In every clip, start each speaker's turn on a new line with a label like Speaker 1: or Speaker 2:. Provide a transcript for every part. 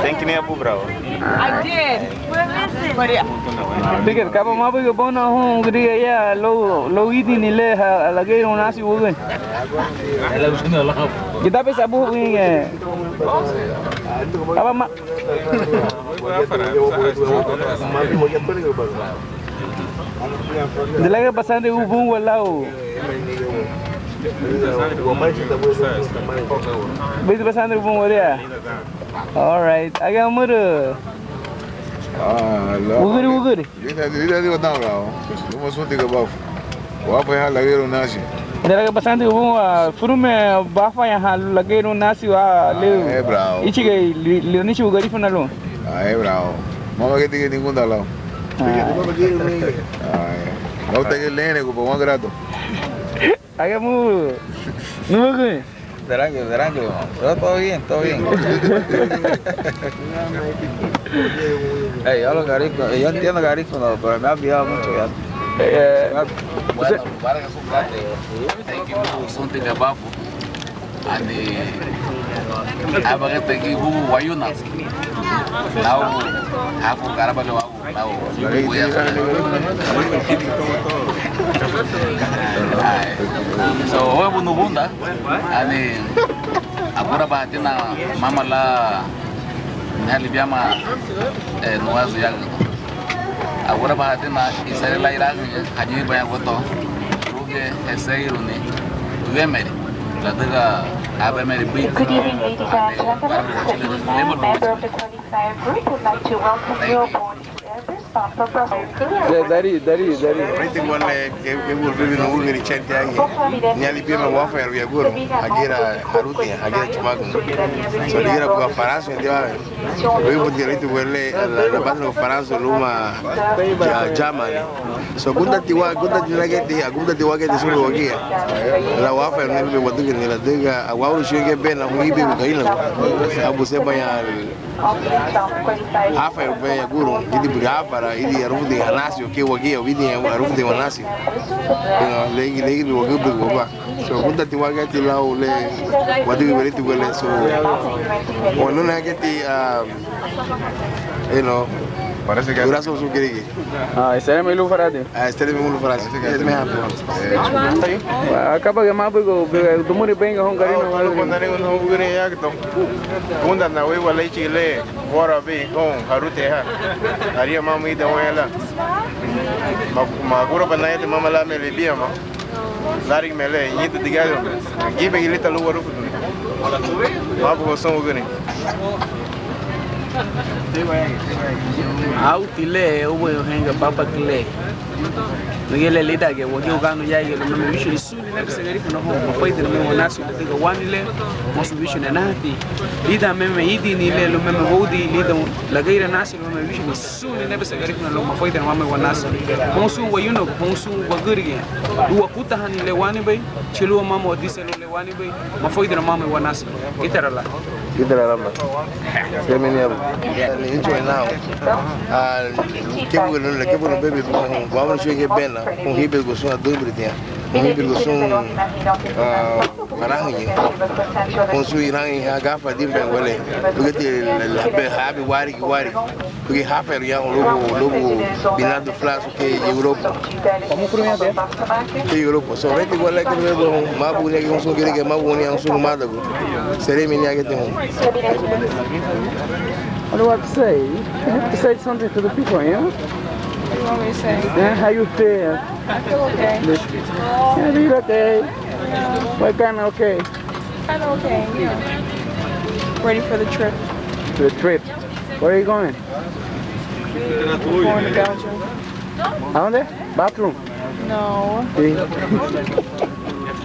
Speaker 1: Thank you, bro.
Speaker 2: I did. We're missing. But yeah.
Speaker 3: Because kapa mabu ke bona hong gede ya lo idi ni le lagi orang nasi bukan. Kita bisa buh ini. Apa mak? Delaga pasan de ubung walau. Bisa pasan de ubung walau. Alright, agak muda. Uguri.
Speaker 4: Dia digo não, não. Vamos só diga bafo. O apa yang lagi orang nasi.
Speaker 3: Delaga pasan de ubung furume bafa yang hal lagi orang nasi wa le.
Speaker 4: Bravo.
Speaker 3: Ichi ke leoni chu Garifuna lo.
Speaker 4: Bravo. Mama que tiene ningún dalao. No te que lene con Juan Grato.
Speaker 3: Agak mu. Nuke.
Speaker 1: Tranquilo. Todo bien. Yo entiendo Garifuna, pero me ha olvidado mucho ya. Bueno, para que su plato. Thank you, something about. Abang tegi bubu wayuna. Now, aku karaba ke wawu. Now, so, hoy bunu bunda. Ani, aku dapat na mama la nali biama nuazu yang. Aku dapat na isari la irang haji banyak foto. Ruge esai runi. Tuge meri. Ladaga Good
Speaker 5: evening, ladies and gentlemen. This member of the qualifier group would like to welcome you aboard Airbus Papa Bravo.
Speaker 4: Dari. Rete quale che volvevi no ugeri Chente Avila. Niali prima wafer via guru. Agira haruti, agira chumago. So digira kwa faranso ndio. Wewe podia rete quelle la banda no faranso luma Germany. So gunda tiwa lageti, gunda tiwa ke sulu wagia. La wafer ndio be wadu ni la diga Waroun shege bena muibe bukaila. Abu seba ya hafa ya guru idi bugabara idi arufu de hanasi oke wagia idi arufu de hanasi. Legi wagu bugwa. So gunda tiwa ke tilao le wadu beriti gole so ono na ke ti parece que ahora somos un querido.
Speaker 3: Este me lo farade.
Speaker 4: Este me lo farade. Este me hapo.
Speaker 3: Acaba que mabu go dumuri benga hong garino
Speaker 4: walo kondane no ugure ya to. Kunda na we wala chile wara be hong harute ha. Aria mamu ida wala. Maguro banaya te mama la mele bia ma. Lari mele yito digado. Gibe ilita lo waru. Mabu go son ugure.
Speaker 3: Autile ubo henga papa kile ngele lida ke wogi ugano ya ke lo me wisho isuli na bisa Garifuna ho mo faida no me nasu de ga wanile mo su wisho na nati lida me idi ni le lo me hodi lida lagaira nasu lo me wisho isuli na bisa Garifuna lo mo faida no me wanasu mo su wayuno mo su wagurige duwa kuta hani le wani bay chilu mama odise lo le wani bay mo faida no me wanasu itarala
Speaker 4: ma. Semeni abu. Enjoy now. Que bueno bebe vamos chegar bem lá. Com ribe go sua dobre dia. Com ribe go sua marahunye. Com sua irang ha gafa di bengole. Porque la be habi wari. Porque hafa ya logo binado flash que Europa.
Speaker 3: Como prumia de?
Speaker 4: Que Europa. So rete igual que bebo mabu ne que um so que mabu ne um so madago. Seremi ne que tem.
Speaker 3: What do I have to say? You have to say something to the people, yeah?
Speaker 2: What do you want me to say?
Speaker 3: Yeah, how you feel?
Speaker 2: I feel okay.
Speaker 3: Yeah, you okay?
Speaker 2: Yeah.
Speaker 3: What kind of okay?
Speaker 2: Kind of okay, yeah. Ready for the trip.
Speaker 3: The trip. Where are you going?
Speaker 2: We're going to Belgium.
Speaker 3: Down there? Bathroom?
Speaker 2: No.
Speaker 3: See?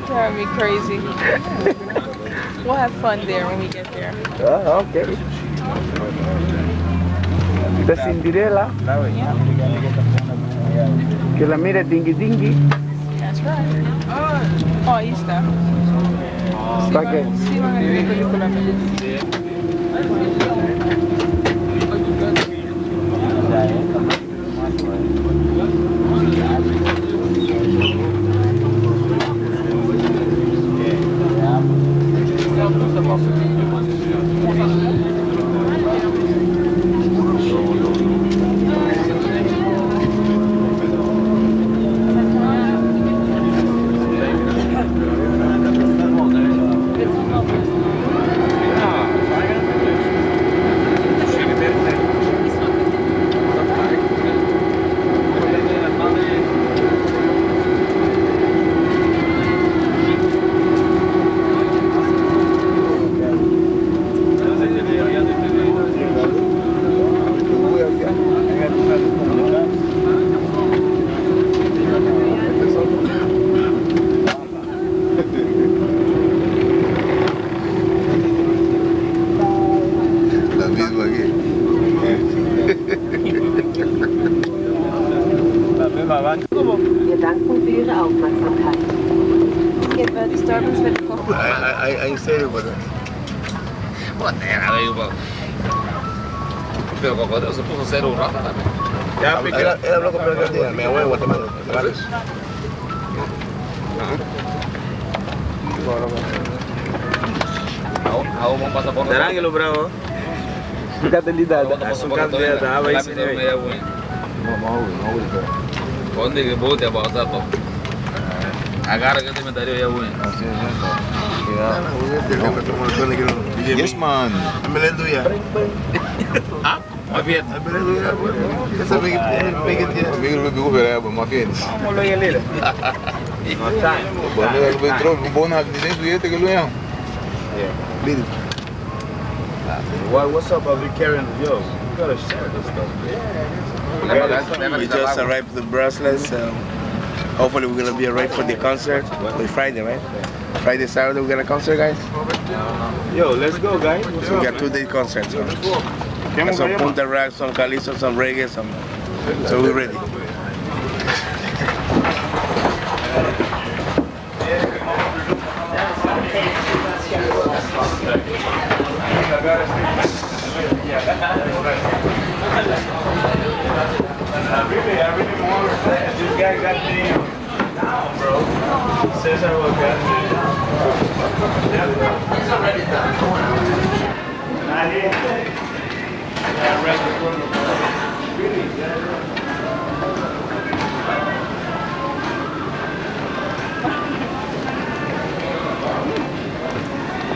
Speaker 2: That'd be crazy. We'll have fun there when we get there.
Speaker 3: Oh, okay. The Cinderella.
Speaker 2: Yeah.
Speaker 3: Que la mira dingy.
Speaker 2: That's right. Oh, ahí está.
Speaker 3: ¿Para qué?
Speaker 2: Sí, no me vi película.
Speaker 5: Ihre Aufmerksamkeit.
Speaker 2: Get the disturbance with the coffee.
Speaker 4: I say it with it.
Speaker 1: What the hell are you about? Pero cocodrilo se puso cero un rato también.
Speaker 4: Ya, era loco por el día. Mi abuelo en Guatemala.
Speaker 1: Ako mong pasaporte.
Speaker 3: Narangelo, bravo. Katalidad. Asukad da hava esse
Speaker 1: meio. Onde que bote a passar to? Agora que te dario ya bueno.
Speaker 4: Así es. Yes, man. Me le doy ya.
Speaker 1: Ah, más bien.
Speaker 4: Me le doy ya. Esa me que más bien.
Speaker 3: Vamos lo ya lele. No time.
Speaker 4: Bueno, el entró un bono al dinero que lo ya. Yeah.
Speaker 3: What's up? Are we carrying? Yo, we gotta share this stuff.
Speaker 4: We just arrived at Brussels. Hopefully we're gonna be alright for the concert. It's Friday, right? Friday, Saturday we got a concert, guys.
Speaker 3: Yo, let's go, guys.
Speaker 4: So we got 2-day concerts. Some punta rock, some calypso, some reggae, some. So we're ready.
Speaker 3: I really want to say this guy got me down, bro. Says I will get me down. He's already down. Not here. I read the book. Really?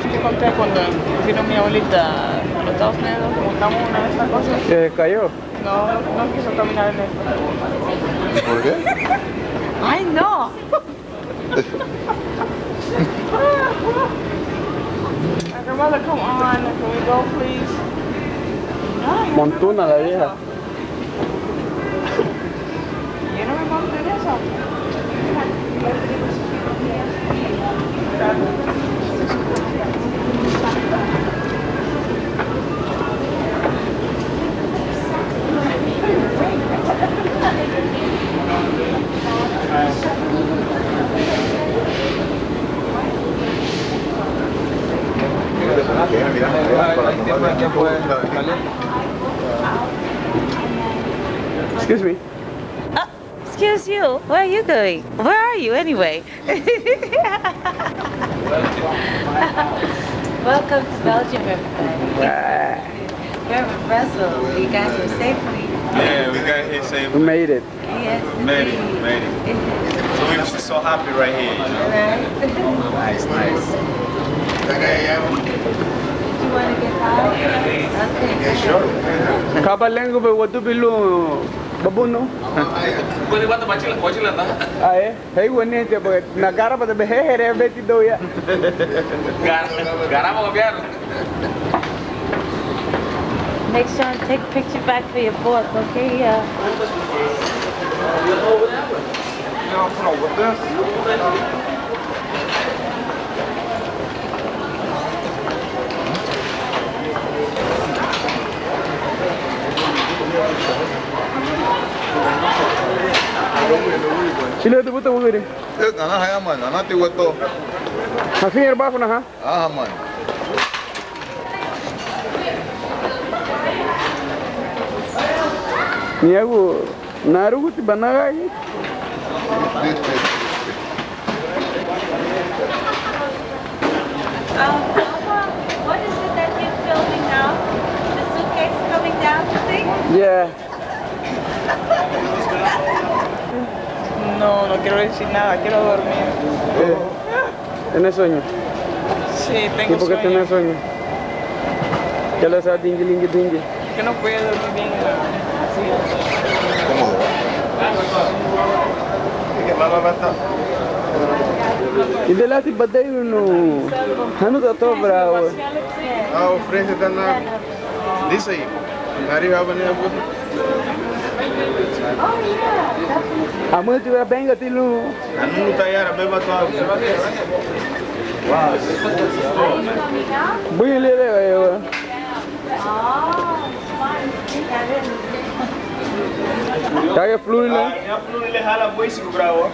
Speaker 2: Te conté cuando vino mi abuelita a los Estados Unidos, montamos una de esas cosas.
Speaker 3: ¿Se cayó?
Speaker 2: No quiso caminar en esto.
Speaker 4: ¿Por qué?
Speaker 2: ¡Ay, no! Grandmother, come on, can we go, please?
Speaker 3: Montuna la vieja.
Speaker 2: Yo no me monté en eso.
Speaker 3: Excuse me.
Speaker 6: Excuse you, where are you going? Where are you anyway? Welcome to Belgium, everybody. We're in Brussels. You guys are safely.
Speaker 7: Yeah, we got here safely.
Speaker 3: We made it.
Speaker 6: Yes,
Speaker 7: Made it. So we're just so happy right here, you know?
Speaker 6: Right.
Speaker 7: Nice.
Speaker 6: Do you want to get high? Okay.
Speaker 4: Sure.
Speaker 3: Kabalengo be watu bilu babuno.
Speaker 1: Kung di ba ito machila na?
Speaker 3: Ay, hey wani te ba nagara ba be here beti do ya.
Speaker 1: Gara mo kabiyan.
Speaker 6: Make sure and take a picture back for your book, okay?
Speaker 3: Sila tu buta mo gini.
Speaker 7: Nana haya man, nana tiwa to.
Speaker 3: Hafinger ba ko na ha?
Speaker 7: Ah man.
Speaker 3: Niago narugo ti banaga yi.
Speaker 6: What is it that you're filming now? The suitcase coming down, you think?
Speaker 3: Yeah.
Speaker 2: No quiero decir nada, quiero dormir.
Speaker 3: ¿Tienes sueño?
Speaker 2: Sí,
Speaker 3: ¿Y
Speaker 2: tengo
Speaker 3: por qué
Speaker 2: sueño.
Speaker 3: tienes sueño? ¿Qué le haces dingui?
Speaker 2: Que no puedo dormir bien así.
Speaker 3: Y de la tipa de uno. Hanu da to bravo.
Speaker 4: Ah, o frente está na. Dice aí. Arriba vai na boca.
Speaker 3: A mãe tiver bem gatilo.
Speaker 7: Anu tayara beba to. Wow.
Speaker 3: Bui le eu. ¿Qué fluye?
Speaker 7: Ya fluye le jala muy sin bravo.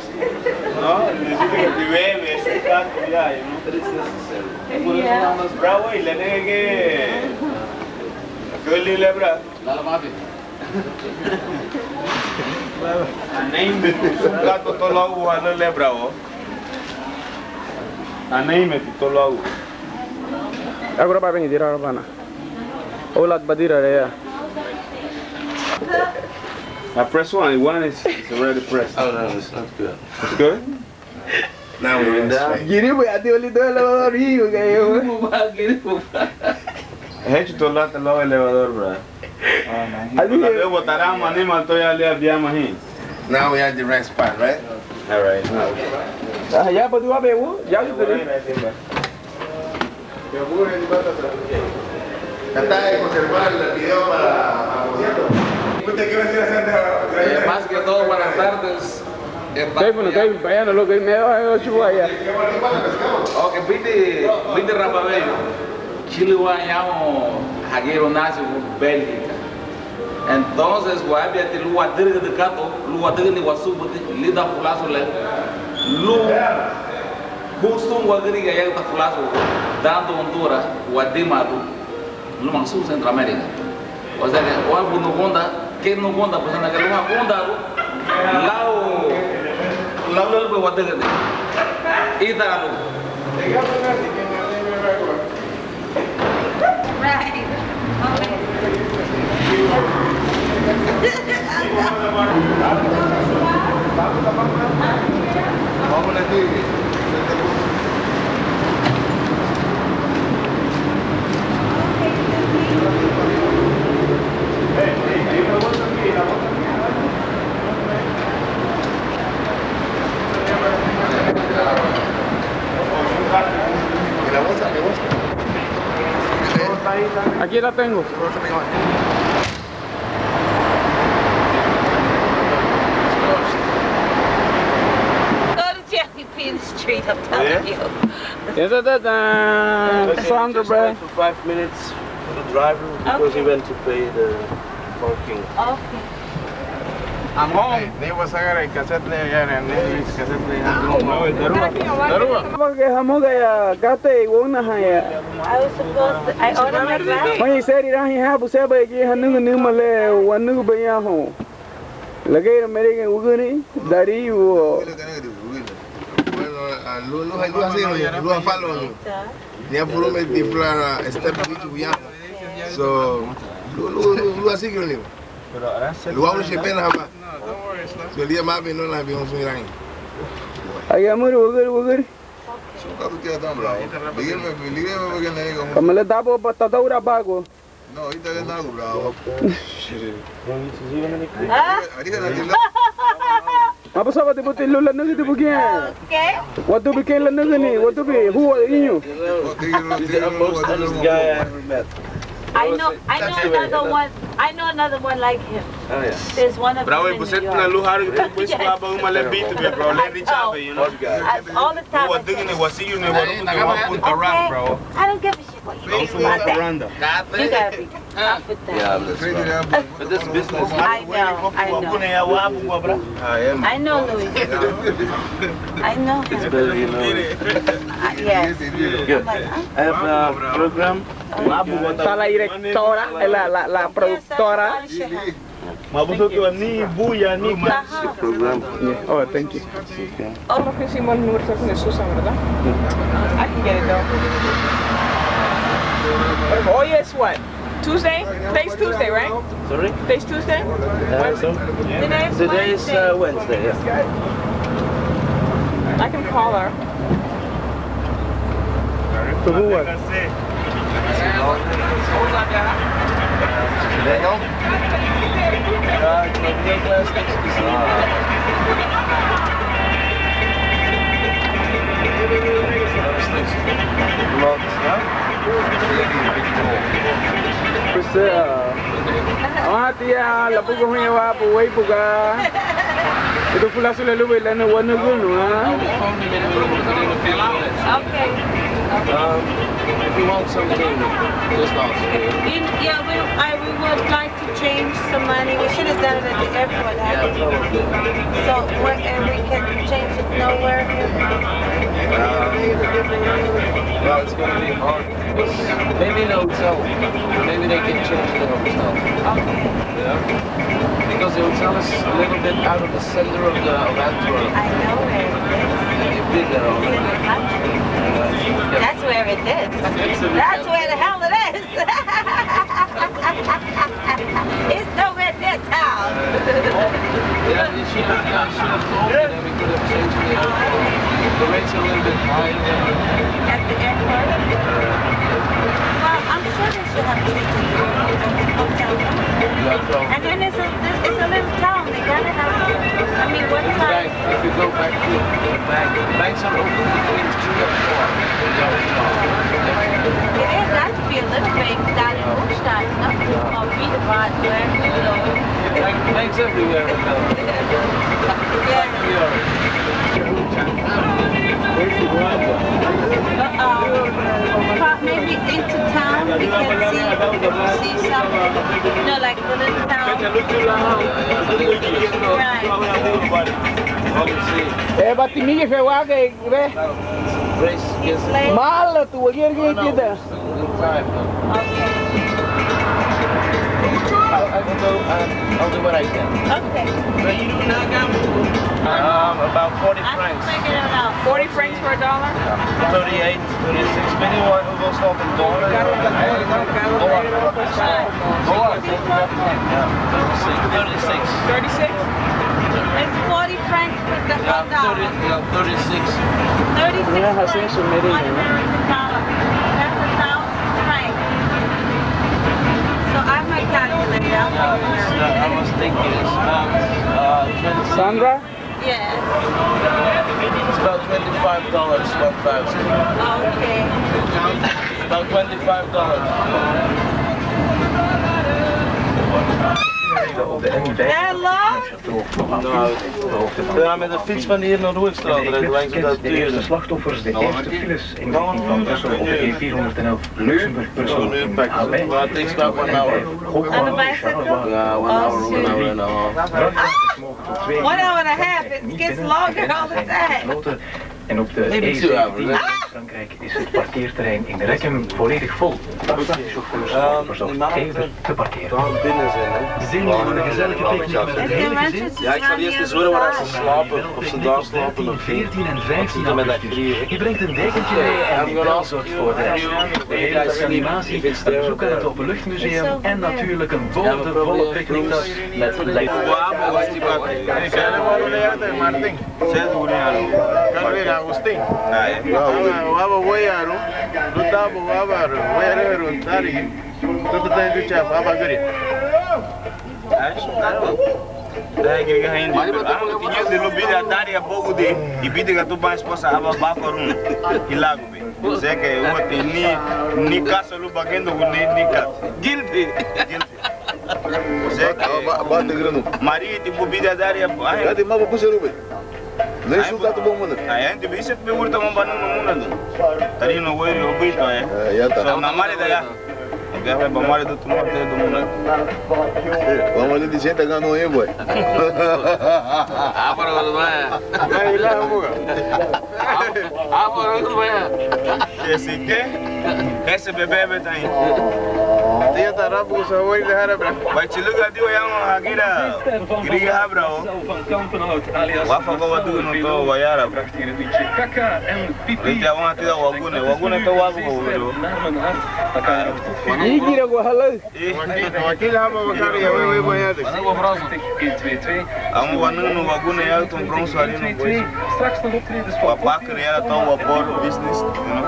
Speaker 7: No, necesita que bebe ese gato ya, ¿no? Por eso nada más bravo y le negue que le lebra.
Speaker 1: Dale papi.
Speaker 7: Anime un gato todo lo hago a le bravo. Anime todo lo hago.
Speaker 3: Agora para venir a Havana. Hola, badira ya.
Speaker 7: I press one is already pressed.
Speaker 4: Oh no, it's not good.
Speaker 7: It's good?
Speaker 4: Now we're in that.
Speaker 3: Gini boy, ati oli do elevador hijo que yo.
Speaker 7: He hecho todo el elevador, bro. Yo botará manima estoy ali a viama hin.
Speaker 4: Now we at the right spot, right?
Speaker 7: All right.
Speaker 3: Ah, ya pues tú vas a ver, ya yo te.
Speaker 4: Trata de conservar el video para ¿Usted qué decir hacer?
Speaker 1: Más que todo, buenas tardes.
Speaker 3: Bueno, que vayan a lo que me da chuva ya.
Speaker 1: Ok, viste rapabello. Chile guayamo, jaguero nace Bélgica. Entonces, guayabia te lua dirige de cato, lua dirige ni wasubo lida fulaso le. Lu justo un guadiriga ya está fulaso dando Honduras, guadimado, lu mansu Centroamérica. O sea que o algo no gonda, que no gonda, pues en aquel lugar gonda, lao lo guadiriga. Y taralo.
Speaker 6: Right.
Speaker 3: Aquí la tengo.
Speaker 6: Street, I'm telling you.
Speaker 3: Yes, Sandra Bell.
Speaker 8: For 5 minutes for the driver because he went to pay the parking.
Speaker 6: Okay.
Speaker 3: I'm home.
Speaker 4: They was agarrar el cassette player and then cassette player.
Speaker 3: No, porque jamón que gata y una haya.
Speaker 6: I was supposed to, I ordered my glass.
Speaker 3: When you said it, I have to say, but you have no male, one new by your home. Lagay American Uguni, Dario.
Speaker 4: Lu follow. Dia puro me diflar step itu ya. So lu así que ni. Lu aún se pena haba. So dia ma be no la be on so irang.
Speaker 3: Ay amor, uguri.
Speaker 4: So ka tu dia tam bravo. Dígame porque le digo.
Speaker 3: Como le daba patadura bago.
Speaker 4: No, ahorita que está bravo.
Speaker 3: Apa sahabat ibu tilu lah nanti ibu kian.
Speaker 6: Okay.
Speaker 3: Waktu bikin lah nanti ni, waktu bikin, who are you?
Speaker 8: He's the most honest guy I ever met.
Speaker 6: I know another one like him.
Speaker 8: Oh yeah.
Speaker 6: There's one of
Speaker 7: Bravo,
Speaker 6: them in
Speaker 7: pues
Speaker 6: New
Speaker 7: es
Speaker 6: York.
Speaker 7: una luz ahora que tú puedes jugar para un mal beat, bro. Let each other, you know.
Speaker 6: All the time.
Speaker 7: What digging it was you never put a rap, bro.
Speaker 6: I don't give a shit what you think about that. You gotta be tough with that.
Speaker 8: Yeah, but this business.
Speaker 6: I know. I know Louis. I know him.
Speaker 8: It's better, you know.
Speaker 6: Yes.
Speaker 8: Good. I have a program.
Speaker 3: Está la directora, la productora.
Speaker 8: Program.
Speaker 3: Oh, thank you.
Speaker 2: Lo que hicimos el número de Susan, ¿verdad? I can get it though. Hoy es what? Tuesday? Today's Tuesday, right?
Speaker 8: Sorry?
Speaker 2: Today's Tuesday?
Speaker 8: So today is Wednesday. Yeah.
Speaker 2: I can call her.
Speaker 3: To who what? Dia la pugo huya wa po wai puga. Itu pula sule lu bela na wana gunu ha.
Speaker 6: Okay.
Speaker 1: If you want something, just ask.
Speaker 6: Yeah, we would like to change some money. We should have done it at the airport. So wherever we can change it nowhere.
Speaker 3: Well, it's going to be hard. Maybe in a hotel. Maybe they can change the hotel.
Speaker 6: Okay.
Speaker 3: Yeah. Because the hotel is a little bit out of the center of Antwerp.
Speaker 6: I know where it is.
Speaker 3: And you've been there
Speaker 6: It's in
Speaker 3: already.
Speaker 6: the country. That's where it is. That's where the hell it is. It's nowhere near town.
Speaker 3: Yeah, you should have told me that we could have changed the rates a little bit higher.
Speaker 6: At the airport? Well, I'm sure they should have changed it at the hotel. And then it's a little town. They gotta have, I mean, what time?
Speaker 3: If you go back to the bank, the banks are open between 2 and 4.
Speaker 6: It has got to be a little bit down in Hochstadt, no? Or Wiedenbad, wherever you go.
Speaker 3: Banks everywhere.
Speaker 6: Maybe into town we can see some, you know, like the little town.
Speaker 2: Right. Batimigi fue que ve. Mala tu ayer que queda.
Speaker 3: I'll do what I can.
Speaker 6: Okay.
Speaker 2: What you doing now,
Speaker 8: About 40 francs.
Speaker 2: 40 francs for $1?
Speaker 8: 38, 36. Maybe we'll stop in dollar. Yeah, 36.
Speaker 2: 36?
Speaker 6: It's 40 francs for the $1.
Speaker 3: 36.
Speaker 6: 36
Speaker 2: Yeah,
Speaker 6: francs.
Speaker 2: hace eso, mire,
Speaker 6: $1 American dollar. That's 1,000 francs. So I might calculate it out.
Speaker 3: I was thinking it's about 20.
Speaker 2: Sandra?
Speaker 6: Yes.
Speaker 3: It's about $25, 1,000.
Speaker 6: Okay.
Speaker 3: About $25.
Speaker 6: Hello?
Speaker 8: Ja, met de fiets van hier naar Roerstraat rijden langs dat
Speaker 9: De eerste slachtoffers, de eerste files in de richting van Brussel op de E411 Luxemburg-Brussel.
Speaker 3: Well, it takes about 1 hour.
Speaker 6: On the bicycle?
Speaker 3: Yeah, 1 hour, 1 hour and a half.
Speaker 6: 1 hour and a half. It gets longer all the time.
Speaker 9: En op de E17 in Frankrijk is het parkeerterrein in de Rekken volledig vol. Taxichauffeurs worden verzocht eerder te parkeren.
Speaker 8: binnen zijn, hè.
Speaker 9: Zin in een gezellige picknick met het hele gezin?
Speaker 8: Ja, ik zal eerst eens horen waar ze slapen. Of ze daar slapen of
Speaker 9: 14 en 15
Speaker 8: met dat
Speaker 9: augustus. Je brengt een dekentje mee en die bel zorgt voor de rest. De hele dag animatie, een bezoek aan het Openluchtmuseum en natuurlijk een bomvolle picknicktas met light.
Speaker 7: Agustín. Waba wayaro, lutabo wabaro, wayaro tari. Tudo tem que chaf, waba guri.
Speaker 10: Tinha de lubida Dario Bengochea e pede que tu vais passar a Waroun e lago bem. Sei que eu tenho ni caça luba quando ni caça. Guilty. Sei que
Speaker 4: bate grano.
Speaker 10: Maria te bubida Dario.
Speaker 4: Já de mapa puxa lube. Nem sucato bom mano.
Speaker 10: Aí a gente disse que me urta um banana no mundo. Tari no way o bito é.
Speaker 4: Já tá.
Speaker 10: Só na mare da já. Já vai para mare do tomate do mundo.
Speaker 4: Vamos ali de gente ganhando aí, boy.
Speaker 3: Ah, pero no es.
Speaker 7: Aí lá, boga.
Speaker 3: Ah, pero no es.
Speaker 10: Esse que? Esse bebê tá aí.
Speaker 7: Dia tá rapo com sabor de harabra.
Speaker 10: Vai te ligar dio yang agira. Griga abra o. Wafa ko wadu no to wayara. Rite awan tida wagune. Wagune to wagu ko.
Speaker 2: Igira go halal.
Speaker 7: Wakil haba wakari ya wewe boyade.
Speaker 10: Amo wanu no wagune ya to bronzo ali no boy. Papa criar to wapor business, you know.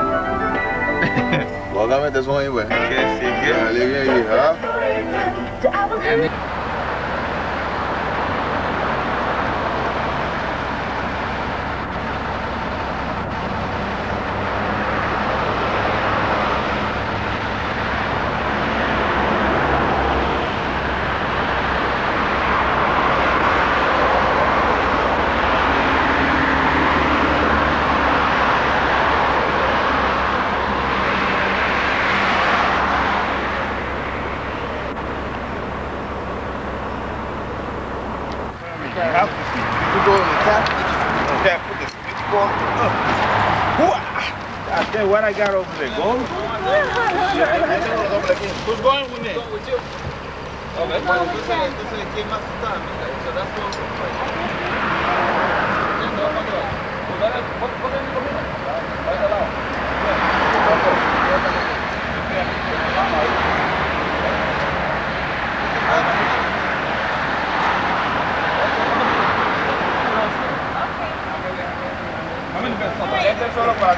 Speaker 4: Logo das vão aí, boy.
Speaker 10: Que
Speaker 4: Ali aí, ha? have to go in the tap. Okay, put the switch on.
Speaker 10: I tell you what I got over there, gold.
Speaker 4: Who's going with me? Este es solo para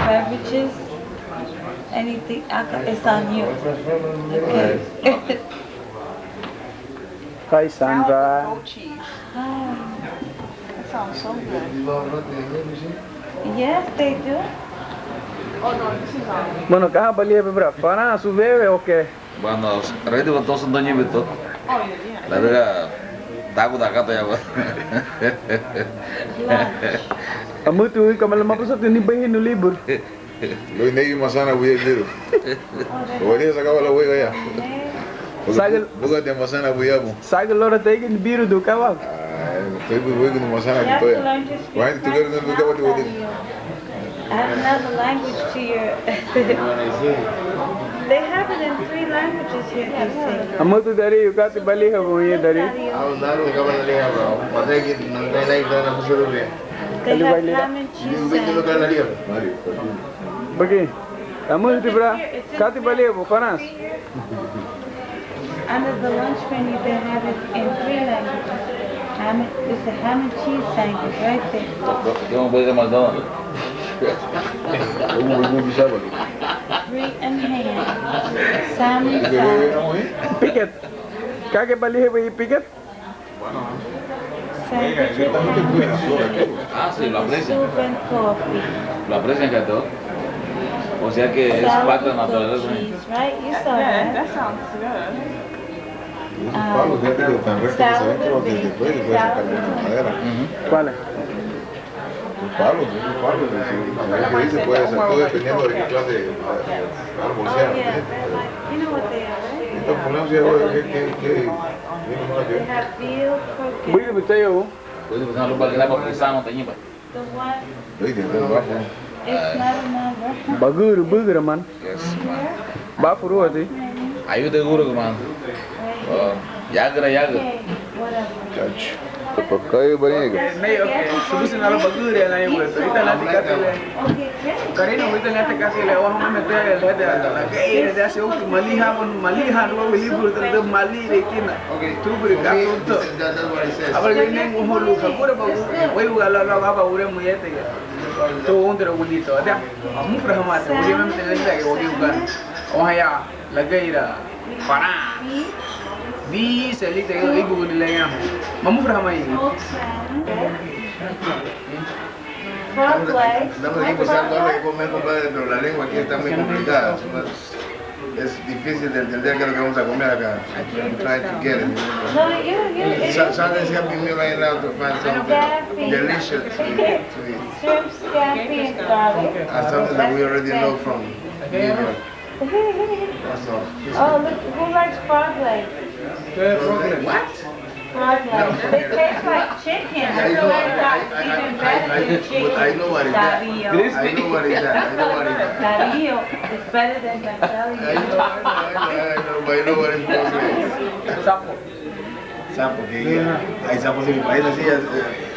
Speaker 6: beverages, anything, it's on you. Okay.
Speaker 3: Hi, Sandra.
Speaker 2: Goat cheese.
Speaker 6: Hi.
Speaker 2: That sounds so good.
Speaker 6: Yes, they do.
Speaker 2: Oh no, this is on.
Speaker 3: Bueno, caja valía para para su bebé o qué?
Speaker 1: Bueno, ready with those on the new bit.
Speaker 2: Oh yeah.
Speaker 1: La verdad, tago da gato ya.
Speaker 3: Amo tu y como la más pasó tiene bem no libro.
Speaker 4: Lo inegi masana buya gero. Wali sacaba la huega ya. Buga de masana buya mo.
Speaker 3: Saga lora tege ni biru do cavalo.
Speaker 4: Estoy buga de masana que toya. Why tu gero no buga what you
Speaker 6: Add another language to your. They have it in 3 languages here, they say.
Speaker 3: Amo tu dari you kati bali ha mo ye dari.
Speaker 4: Aw daru ka bala le bro. Pata ki nai nai da na pusuro le.
Speaker 6: They have ham and cheese sandwich.
Speaker 3: Bagi. Amo tu bra kati bali ha panas.
Speaker 6: Under the lunch menu, they have it in 3 languages. It's a ham and cheese sandwich right there.
Speaker 1: Yo voy de McDonald's.
Speaker 6: 3 and ham. Salmon salad.
Speaker 3: Picket. Kage bali ha bhai picket.
Speaker 6: Sandwich with ham.
Speaker 1: Ah, sí, lo aprecian.
Speaker 6: Soup and coffee.
Speaker 1: Lo aprecian que todo. O sea que es parte de la
Speaker 6: Salad with
Speaker 1: naturaleza.
Speaker 6: goat cheese, right? You saw
Speaker 2: Yeah,
Speaker 6: that.
Speaker 2: that sounds good.
Speaker 4: Pablo, fíjate que tan recto que se ven que los desde después puede sacar buena madera.
Speaker 3: ¿Cuál es?
Speaker 4: Los palos, esos palos, que dice puede ser todo dependiendo de qué clase de árbol sea.
Speaker 6: Oh, yeah, they're like, you know what they are, right?
Speaker 4: Estos ponemos ya, que
Speaker 6: They have veal croquettes.
Speaker 3: Voy de botella o.
Speaker 1: Puede pasar lo para que la papisa no tenía.
Speaker 6: The one,
Speaker 4: Oye, te bajo.
Speaker 6: it's not a number.
Speaker 3: Bagur man.
Speaker 1: Yes, man.
Speaker 3: Ba furu ati.
Speaker 1: Ayo te juro que man. Yagra.
Speaker 6: Okay, whatever.
Speaker 4: Papagayo bariga.
Speaker 3: Nahi okay. Subuh se nalo bagur ya nahi boleh. Ita nanti kata le.
Speaker 6: Okay, great.
Speaker 3: Karena kita nanti kasih le orang mana tu le ada lagi ada siapa tu malihan lo libur tu mali lekina. Tu beri kamu tu. Abang ini ngomong lu kabur bagus. Wei kalau apa urang muya tu ya. Tu untuk orang itu ada. Amu pernah mati. Dia memang tidak lagi orang bukan. Oh ya, lagi ira. Parah. Di seli te ibu ni le ya. Mamu pernah mai.
Speaker 6: Frog legs.
Speaker 4: Estamos aquí pensando ahora que comer, compadre, pero la lengua aquí está muy complicada. Es difícil de entender qué es lo que vamos a comer acá. I'm trying to get it.
Speaker 6: No, you.
Speaker 4: Something's helping me right now to find something delicious to eat.
Speaker 6: Shrimp, scampi, and garlic.
Speaker 4: And something that we already know from New York. That's all.
Speaker 6: Oh, look, who likes frog legs?
Speaker 4: What?
Speaker 6: Frog legs. They taste like chicken. I know
Speaker 4: what is that. I know what is that.
Speaker 6: Dario is better than Dario.
Speaker 4: I know what is that. Sapo, que hay sapos en mi país así.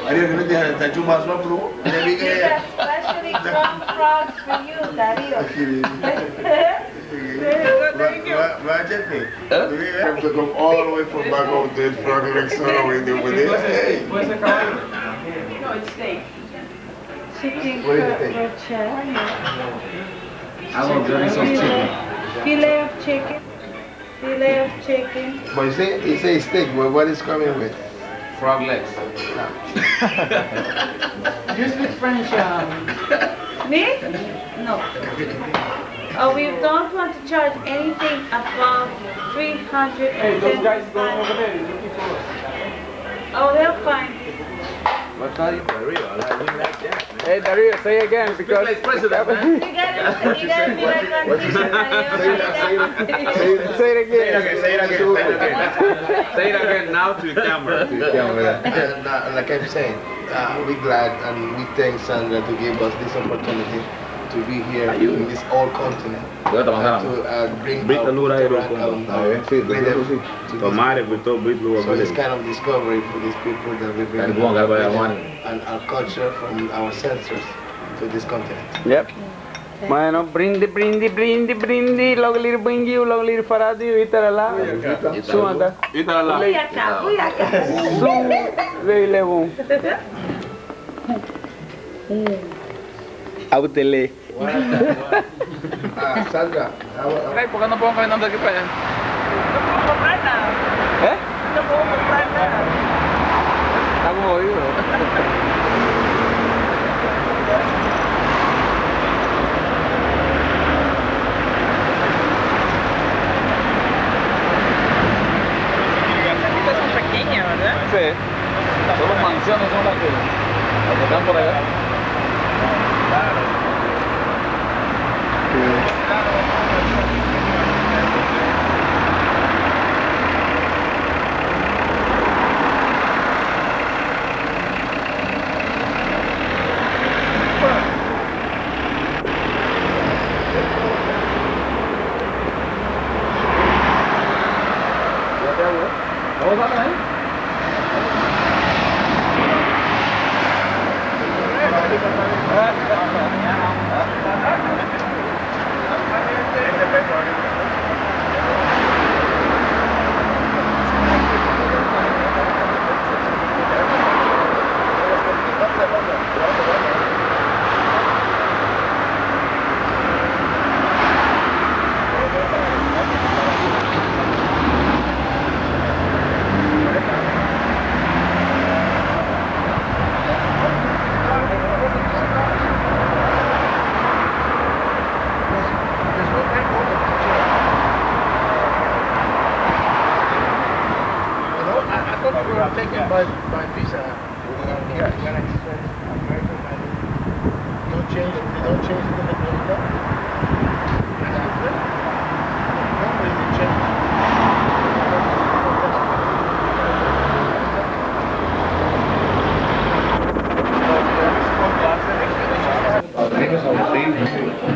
Speaker 4: Dario, que no te está chumado a pro.
Speaker 6: Especially from frogs for you, Dario.
Speaker 4: Have to come all the way from back home to his frog legs all the way over there.
Speaker 2: No, it's steak.
Speaker 6: Chicken
Speaker 4: What is it?
Speaker 6: crochet.
Speaker 1: I want to some chicken.
Speaker 6: Filet of chicken. Filet of chicken.
Speaker 4: But you say steak, well, what is coming with?
Speaker 1: Frog legs.
Speaker 2: You speak French,
Speaker 6: Me? No. We don't want to charge anything above 300.
Speaker 3: Hey, those guys going over there, they're looking for us.
Speaker 6: Oh, they'll find.
Speaker 9: What are you, Dario? I really like that, man.
Speaker 3: Hey, Dario, say again because...
Speaker 9: president, man.
Speaker 6: You gotta be like that.
Speaker 3: Say it again.
Speaker 10: Say it again now to the camera.
Speaker 4: And like I'm saying, we're glad and we thank Sandra to give us this opportunity to be here in this old continent. To bring out so this kind of discovery for these people that we bring and our culture from our ancestors to this continent.
Speaker 3: Yep. Bueno, brindi, loglir bingi, loglir faradi, itarala. Suanda.
Speaker 10: Itarala.
Speaker 3: Su, leilevon. Autele.
Speaker 4: Sandra,
Speaker 1: Ay, ¿por qué no puedo caminar de aquí para allá?
Speaker 2: No puedo comprar nada.
Speaker 3: ¿Eh?
Speaker 2: No puedo comprar nada.
Speaker 3: Estamos oídos.
Speaker 2: Estas son pequeñas, ¿verdad?
Speaker 3: Sí.
Speaker 1: Solo mansiones son las que están por allá.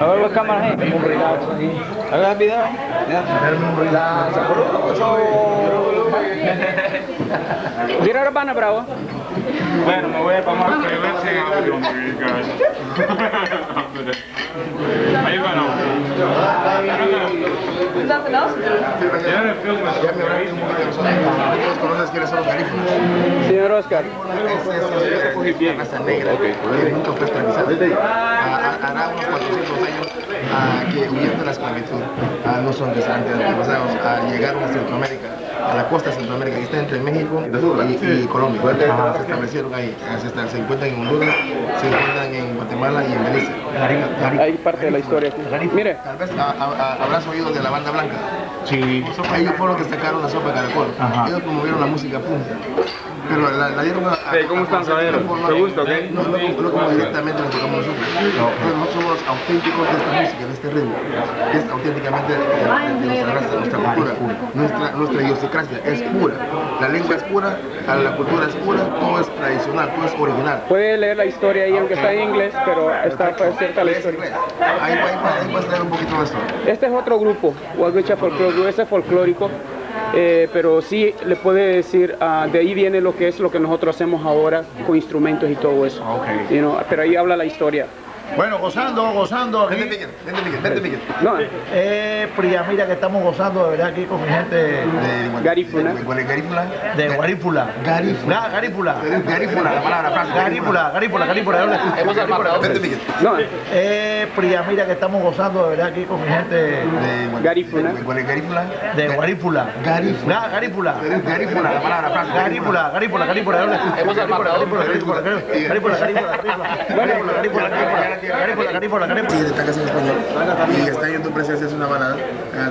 Speaker 3: A ver la cámara ahí. Haga el video. Mira la pana, bravo.
Speaker 10: Bueno, me voy a tomar que ver si Are you gonna?
Speaker 2: There's nothing else to do.
Speaker 4: ¿Conoces quiénes son los Garifuna?
Speaker 3: Señor Oscar.
Speaker 4: Es raza negra que nunca fue esclavizada. Hará unos 400 años que huyendo de la esclavitud, no son desde antepasados, llegaron a Centroamérica, a la costa de Centroamérica, que está entre México y Colombia. Se establecieron ahí, se encuentran en Honduras, se encuentran en Guatemala y en Belice.
Speaker 3: Hay parte de la historia aquí. Mire.
Speaker 4: Tal vez habrás oído de la banda blanca.
Speaker 8: Sí.
Speaker 4: Ellos fueron los que sacaron la sopa de caracol. Ellos promovieron la música punta. Pero la dieron a...
Speaker 3: ¿Cómo están, caballeros? ¿Te gusta, qué?
Speaker 4: No como directamente nos tocamos nosotros. Nosotros somos los auténticos de esta música, de este ritmo. Es auténticamente de nuestra raza, de nuestra cultura. Nuestra idiosincrasia es pura. La lengua es pura, la cultura es pura, todo es tradicional, todo es original.
Speaker 3: Puede leer la historia ahí, aunque está en inglés, pero está cierta la historia.
Speaker 4: Ahí vas a leer un poquito de esto.
Speaker 3: Este es otro grupo, Guaguicha Folclórico, ese es folclórico. Pero sí le puede decir, de ahí viene lo que es lo que nosotros hacemos ahora con instrumentos y todo eso. Pero ahí habla la historia.
Speaker 11: Bueno, gozando.
Speaker 4: Vente, Miguel.
Speaker 3: No.
Speaker 11: Mira que estamos gozando de verdad aquí con mi gente de
Speaker 3: Garifuna.
Speaker 11: De Garifuna.
Speaker 4: Garifuna, la palabra
Speaker 11: Garifuna.
Speaker 4: Vente, Miguel.
Speaker 3: No.
Speaker 11: Mira que estamos gozando de verdad aquí con mi gente de
Speaker 3: Garifuna.
Speaker 11: De Garifuna.
Speaker 4: Garifuna, la palabra
Speaker 11: Garifuna.
Speaker 4: Sí, está casi en español. Y está en tu presencia es una balada,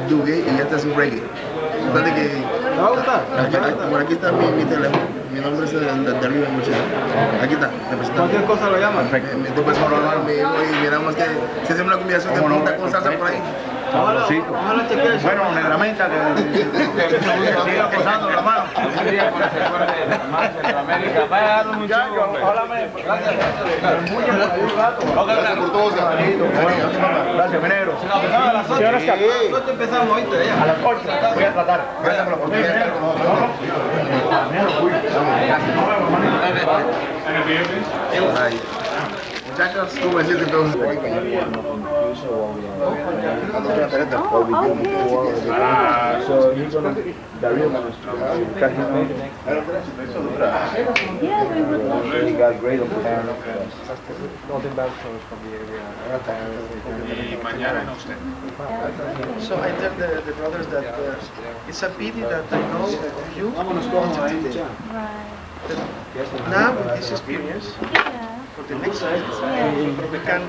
Speaker 4: Dugue, y esta es un reggae. Fíjate que por aquí está mi teléfono. Mi nombre es Dario Bengochea. Aquí está, representante.
Speaker 12: Cualquier cosa lo llaman.
Speaker 4: Tú puedes hablar conmigo y miramos que si hacemos una combinación de punta con salsa por ahí.
Speaker 11: Ojalá chequee eso. Bueno, negramenta que siga posando la mano.
Speaker 12: Centroamérica, vaya a darnos un chico, hombre.
Speaker 4: Gracias por todo,
Speaker 11: Gracias, minero.
Speaker 12: A las 8 empezamos ahorita ya.
Speaker 11: A las 8 voy a tratar.
Speaker 4: Gracias por la oportunidad de estar con nosotros. Muchachos, ¿cómo decirte entonces?
Speaker 11: So he's gonna Dario he got great opportunity. Nothing bad from the area.
Speaker 13: So I tell the brothers that it's a pity that I know of you today. Now with this experience, for the next time, we can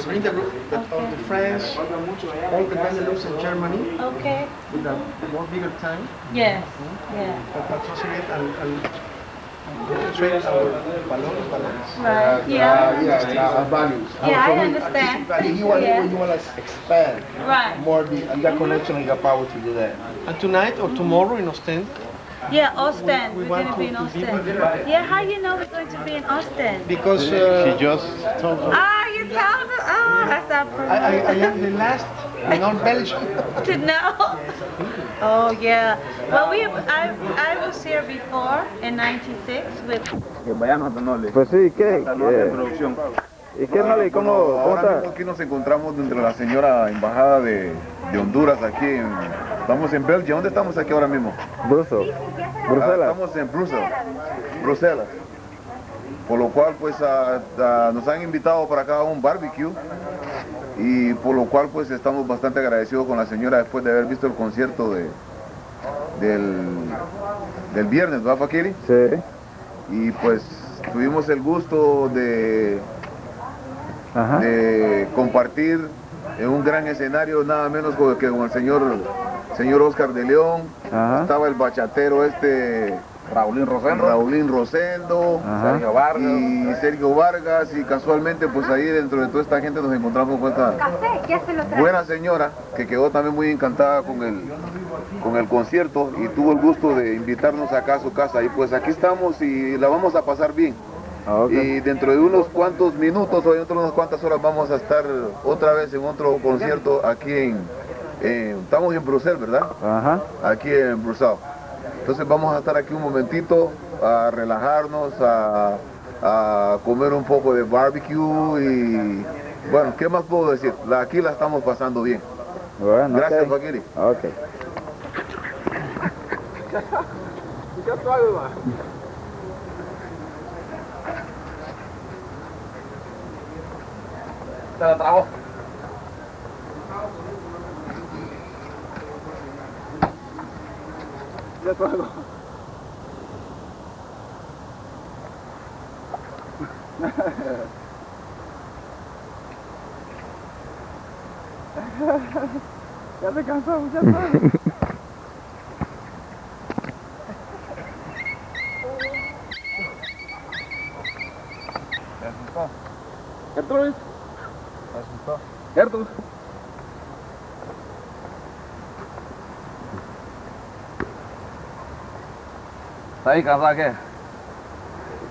Speaker 13: bring the group that all the friends, all the Benelux in Germany, with a more bigger time.
Speaker 6: Yes.
Speaker 13: Patrociate and train our balloons.
Speaker 6: Right.
Speaker 4: Our values.
Speaker 6: Yeah, I understand.
Speaker 4: You want to expand more the connection and the power to do that.
Speaker 13: And tonight or tomorrow in Ostend.
Speaker 6: Yeah, Ostend. We're going to be in Ostend. Yeah, how you know we're going to be in Ostend?
Speaker 13: Because
Speaker 11: She just told us.
Speaker 6: Ah, you told us. Oh, that's our
Speaker 13: I am the last in all Belgium
Speaker 6: to know. Oh yeah. Well, I was here before in '96 with.
Speaker 12: Vayamos a Noly.
Speaker 14: Pues sí, ¿qué?
Speaker 12: Producción.
Speaker 14: ¿Y qué, Noly? ¿Cómo
Speaker 15: Ahora
Speaker 14: está?
Speaker 15: mismo aquí nos encontramos dentro de la señora embajada de Honduras aquí estamos en Belgium. ¿Dónde estamos aquí ahora mismo?
Speaker 14: Bruselas.
Speaker 15: Estamos en Bruselas. Por lo cual pues nos han invitado para acá a un barbecue y por lo cual pues estamos bastante agradecidos con la señora después de haber visto el concierto del viernes, ¿verdad, Fakiri?
Speaker 14: Sí.
Speaker 15: Y pues tuvimos el gusto de compartir en un gran escenario nada menos que con el señor Oscar de León. Estaba el bachatero Raulín Rosendo y Sergio Vargas, y casualmente pues ahí dentro de toda esta gente nos encontramos con esta buena señora que quedó también muy encantada con el concierto y tuvo el gusto de invitarnos acá a su casa, y pues aquí estamos y la vamos a pasar bien. Y dentro de unos cuantos minutos o dentro de unas cuantas horas vamos a estar otra vez en otro concierto aquí estamos en Bruselas, ¿verdad? Aquí en Bruselas. Entonces vamos a estar aquí un momentito a relajarnos, a comer un poco de barbecue y bueno, ¿qué más puedo decir? Aquí la estamos pasando bien.
Speaker 14: Bueno,
Speaker 15: gracias, Fakiri.
Speaker 1: Se la tragó.
Speaker 12: Ya trago. Ya se cansó, ya trago. Gertrudis. Gertrudis.
Speaker 1: ¿Está ahí cansada qué?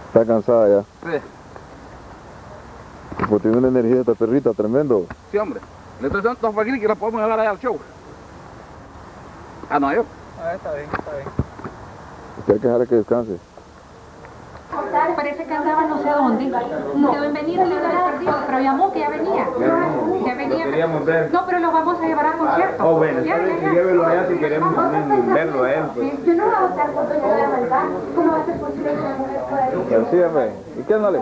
Speaker 14: Está cansada ya.
Speaker 1: Sí.
Speaker 14: Pues tiene una energía esta perrita tremendo.
Speaker 1: Sí, hombre. Le estoy diciendo a Fakiri que la podemos llevar allá al show. No, yo.
Speaker 12: Está bien, está bien.
Speaker 14: Usted hay que dejar que descanse.
Speaker 16: Parece que andaba no sé dónde. Quedó en venir el libro de perdido, pero llamó que ya venía. Ya venía.
Speaker 12: Queríamos ver.
Speaker 16: No, pero lo vamos a llevar a concierto.
Speaker 12: Oh, bueno, llévelo allá si queremos verlo a él. Pues.
Speaker 16: Yo no voy a votar cuando yo voy a mandar. ¿Cómo va a ser posible que la mujer pueda ir?
Speaker 14: Sí, hombre. ¿Y qué, Noly?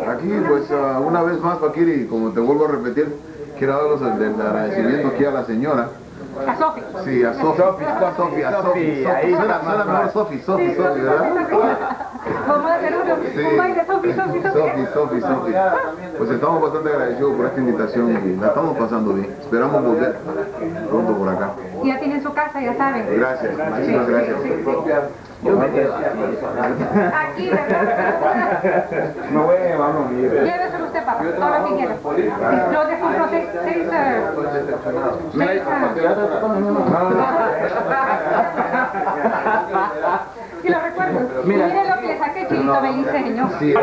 Speaker 15: Aquí pues una vez más, Fakiri, como te vuelvo a repetir, quiero daros el agradecimiento aquí a la señora.
Speaker 16: A Sofi.
Speaker 15: Sí, a Sofi. Suena mejor Sofi, ¿verdad?
Speaker 16: Vamos a hacer un baile, Sofi.
Speaker 15: Sofi. Pues estamos bastante agradecidos por esta invitación y la estamos pasando bien. Esperamos volver pronto por acá.
Speaker 16: Ya tienen su casa, ya saben.
Speaker 15: Gracias, muchísimas gracias.
Speaker 16: Aquí, ¿verdad?
Speaker 12: No voy a llevarlo, mire.
Speaker 16: Lléveselo usted, papá, todo lo que quiera. Yo le compro 6 y lo recuerdo. Mire lo que le saqué, Chilito, me diseño. Sí.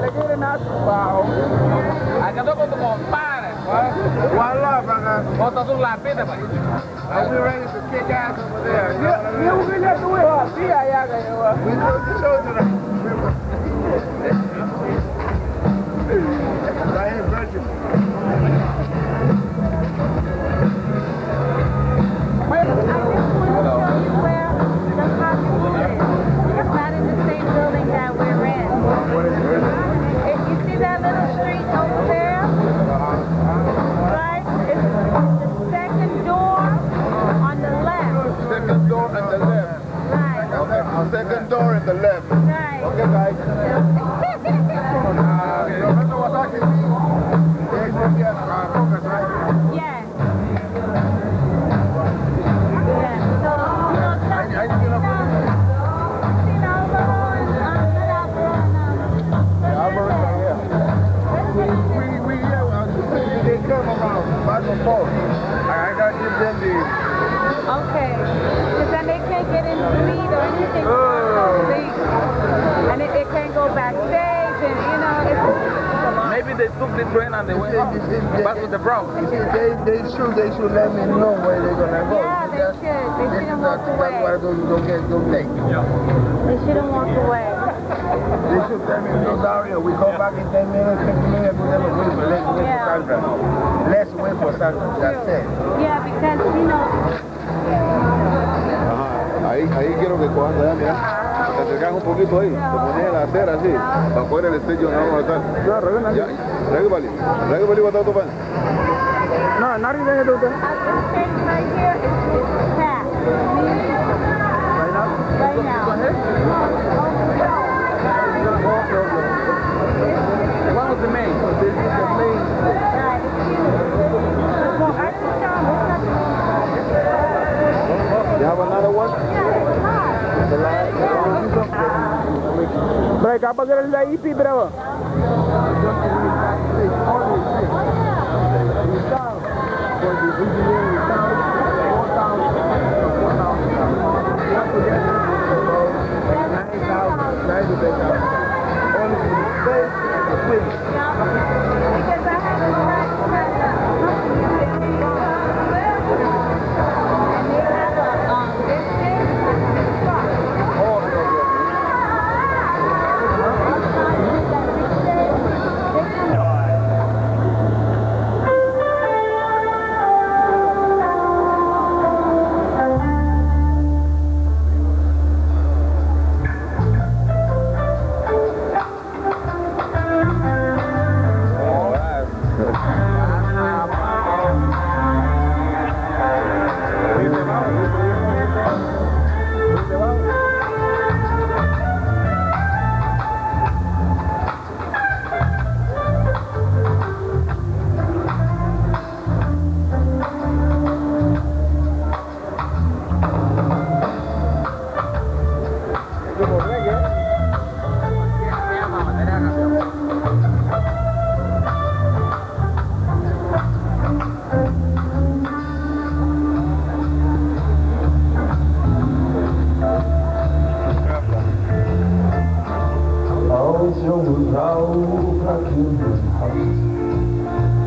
Speaker 3: le quieren a su bajo. Acá toco tu compadre.
Speaker 11: One love, brother.
Speaker 3: Vos sos un lapita, pues.
Speaker 11: Are we ready to kick ass over there?
Speaker 3: Yeah, we're going to do it. Sí, allá,
Speaker 11: we do the show tonight. Right here in Belgium.
Speaker 6: It's not in the same building that we're in. If you see that little street over there, right? It's the second door on the left.
Speaker 15: Second door on the left.
Speaker 6: Right.
Speaker 15: Okay. Second door on the left.
Speaker 6: Right.
Speaker 15: Okay, guys.
Speaker 6: Yes.
Speaker 15: I got to give them the...
Speaker 6: Okay. Because then they can't get in the lead or anything. And it can't go backstage and, you know, it's...
Speaker 3: Maybe they took the train and they went back to the Bronx.
Speaker 11: They should let me know where they're going to go.
Speaker 6: Yeah, they should. They shouldn't walk away.
Speaker 11: That's why don't take.
Speaker 6: They shouldn't walk away.
Speaker 11: They should tell me, no, Dario, we come back in 10 minutes, 15 minutes, we never wait for Sandra. Let's wait for Sandra, that's it.
Speaker 6: Yeah, because, you know...
Speaker 15: Ahí quiero que cojan allá, mira. Te acercas un poquito ahí, te pones en la acera así, para poder el estrello no vamos a estar. Ya, Regubali, what out of it?
Speaker 3: No, not even a little bit.
Speaker 6: Right here, it's packed.
Speaker 3: Right now?
Speaker 6: Right now.
Speaker 3: Go ahead. One of the main. This is the main.
Speaker 15: You have another one?
Speaker 3: Bro, ¿qué pasa con la IP, bro?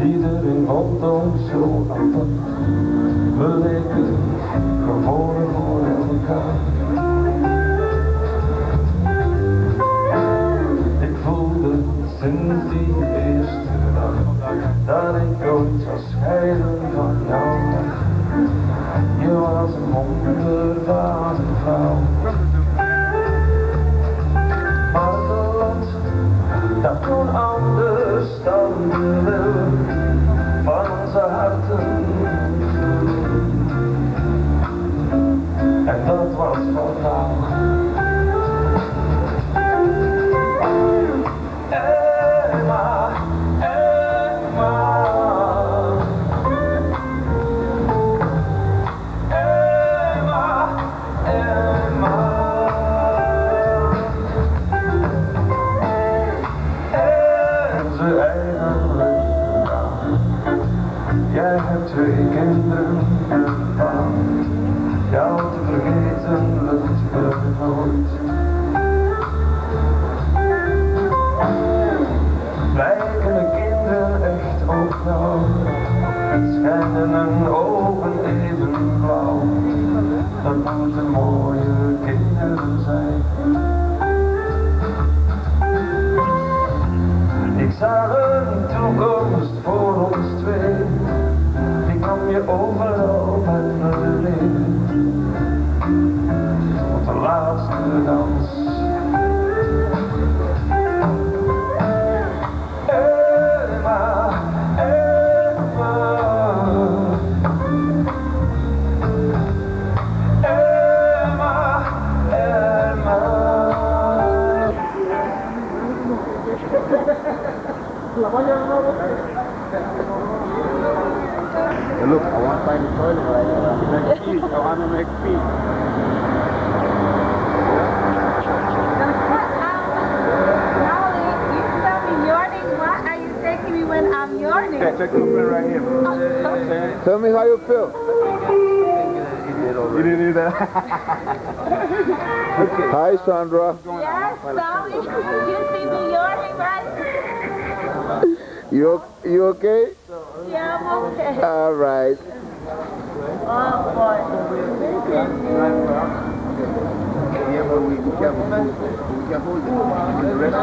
Speaker 17: Iedereen vond ons zo apart. We leken gewoon voor elkaar. Ik voelde sinds die eerste dag dat ik ooit zou scheiden van jou. Je was een wonder van een vrouw. Maar het land dat toen anders dan de wil van onze harten. En dat was voor jou. Emma, Emma. Emma, Emma. Jij hebt 2 kinderen gedaan. Jou te vergeten lukt me nooit. Samen toekomst voor ons twee, die kan je overal met me leven. Tot de laatste dans. Emma, Emma, Emma, Emma.
Speaker 11: Look, I want to find the toilet right here. I want to make peace.
Speaker 6: Noly, you tell me yawning. What are you taking me when I'm yawning?
Speaker 11: Yeah, take a minute right here. Tell me how you feel. You didn't do that. Okay. Hi, Sandra.
Speaker 6: Yes, Noly, you see me yawning, right?
Speaker 11: You okay?
Speaker 6: Yeah, I'm okay.
Speaker 11: All right.
Speaker 6: Oh, boy.
Speaker 11: Yeah, but we can hold it. The rest I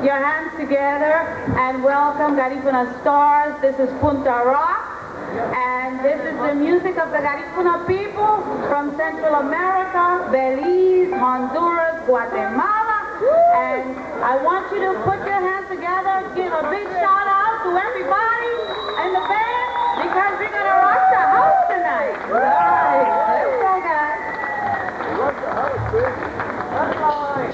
Speaker 6: your hands together and welcome Garifuna Stars. This is Punta Rock, and this is the music of the Garifuna people from Central America, Belize, Honduras, Guatemala. And I want you to put your hands together, give a big shout out to everybody in the band, because we're going to rock the house tonight. All right, let's go, guys. Rock the house, baby. That's right.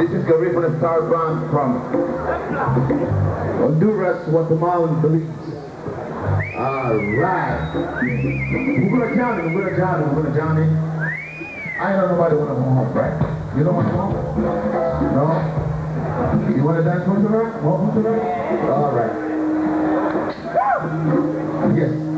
Speaker 11: This is Garifuna Stars Band from Honduras, Guatemala and Belgium. Alright. We're gonna jam it. I know nobody wanna go home, right? You don't wanna go home? No? You wanna dance for the rock? More for the rock? Alright. Yes.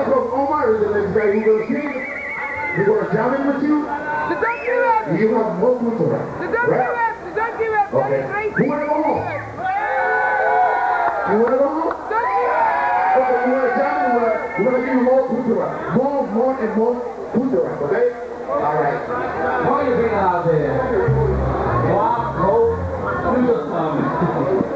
Speaker 11: guy called Omar is the next guy who's going to sing. We're going to jam in with you. You want more people, right? Okay. Who want to go home? You want to go home? Okay, we want to jam in. We're going to give you more cultura. More and more cultura, okay? All right.
Speaker 17: How you feeling out there? Walk, go, do something.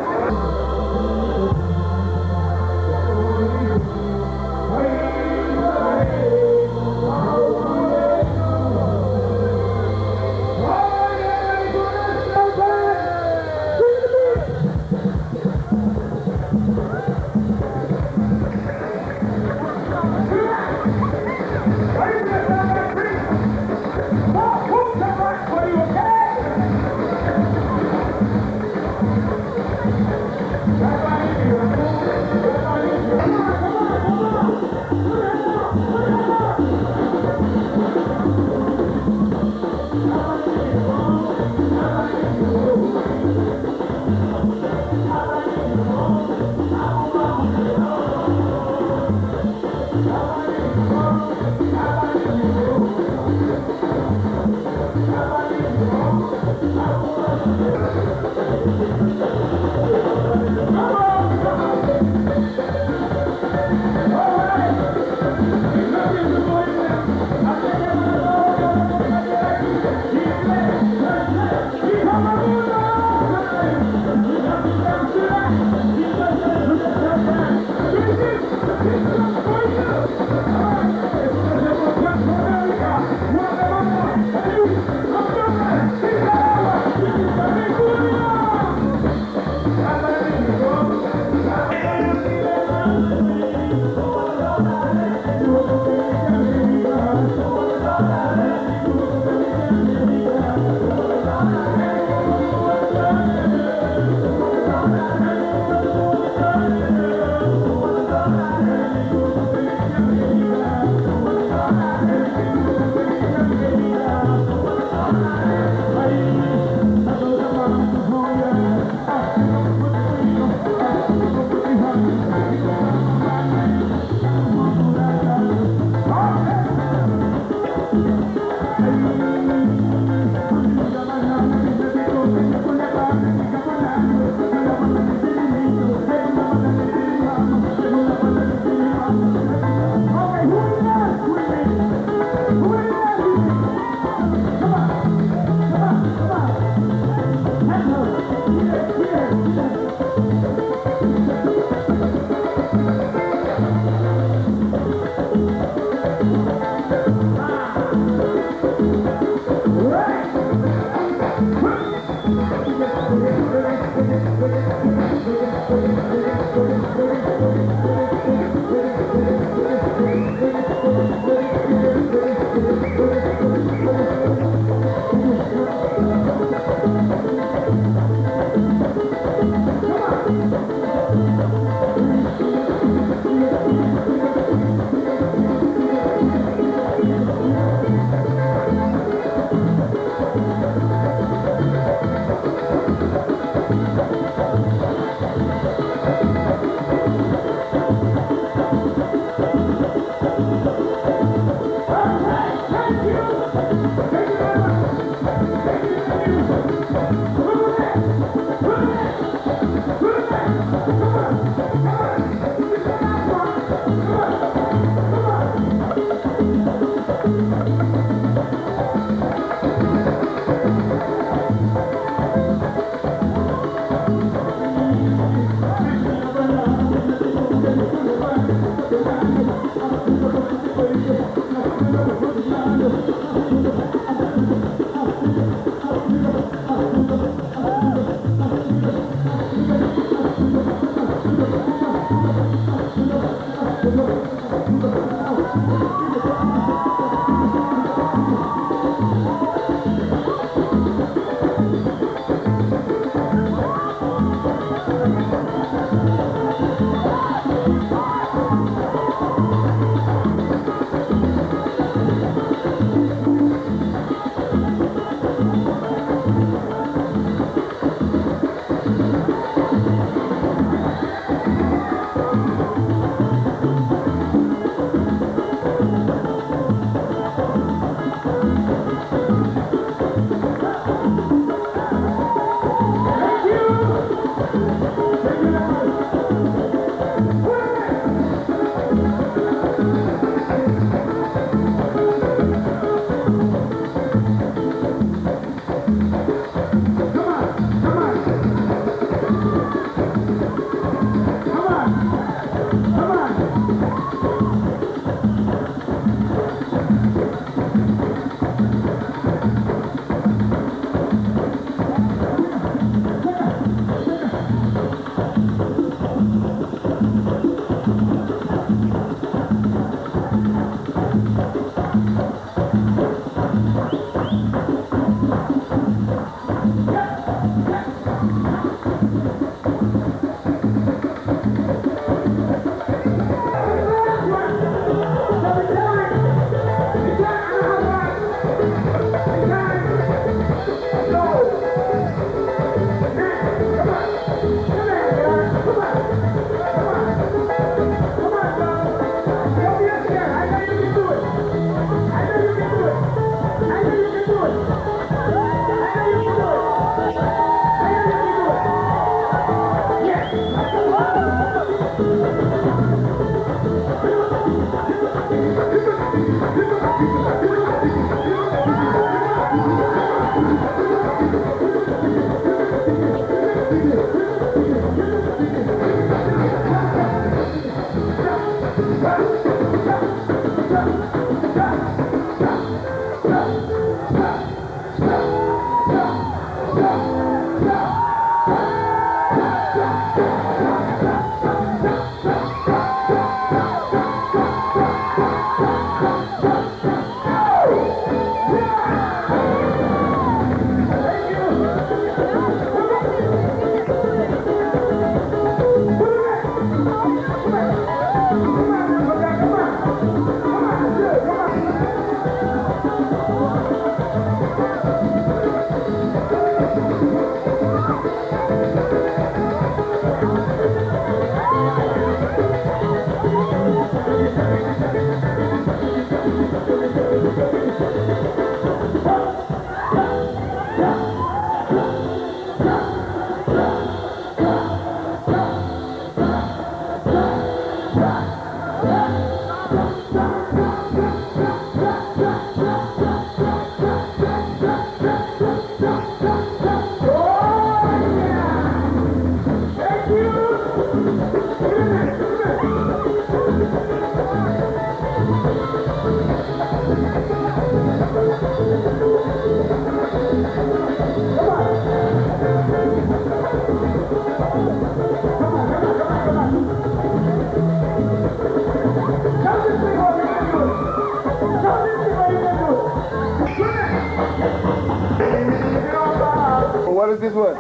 Speaker 14: What is this one?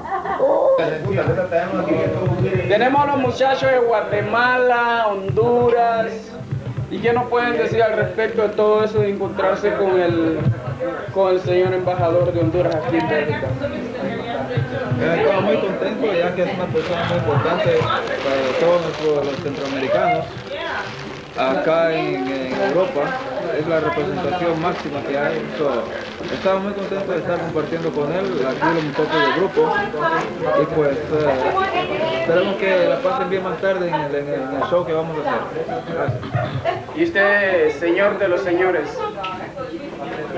Speaker 3: Tenemos a los muchachos de Guatemala, Honduras. ¿Y qué nos pueden decir al respecto de todo eso de encontrarse con el señor embajador de Honduras aquí en Bélgica?
Speaker 18: Estamos muy contentos ya que es una persona muy importante para todos los centroamericanos. Acá en Europa es la representación máxima que hay. Estamos muy contentos de estar compartiendo con él, aquí los muchachos del grupo. Y pues esperemos que la pasen bien más tarde en el show que vamos a hacer. Gracias.
Speaker 3: ¿Y usted, señor de los señores?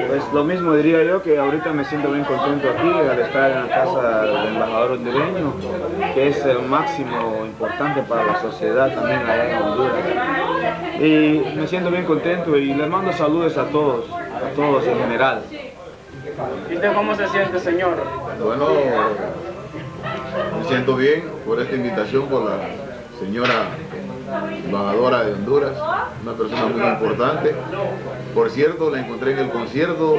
Speaker 12: Pues lo mismo diría yo, que ahorita me siento bien contento aquí al estar en la casa del embajador hondureño, que es el máximo importante para la sociedad también allá en Honduras. Y me siento bien contento y les mando saludos a todos en general.
Speaker 3: ¿Y usted cómo se siente, señor?
Speaker 15: Bueno, me siento bien por esta invitación por la señora embajadora de Honduras, una persona muy importante. Por cierto, la encontré en el concierto,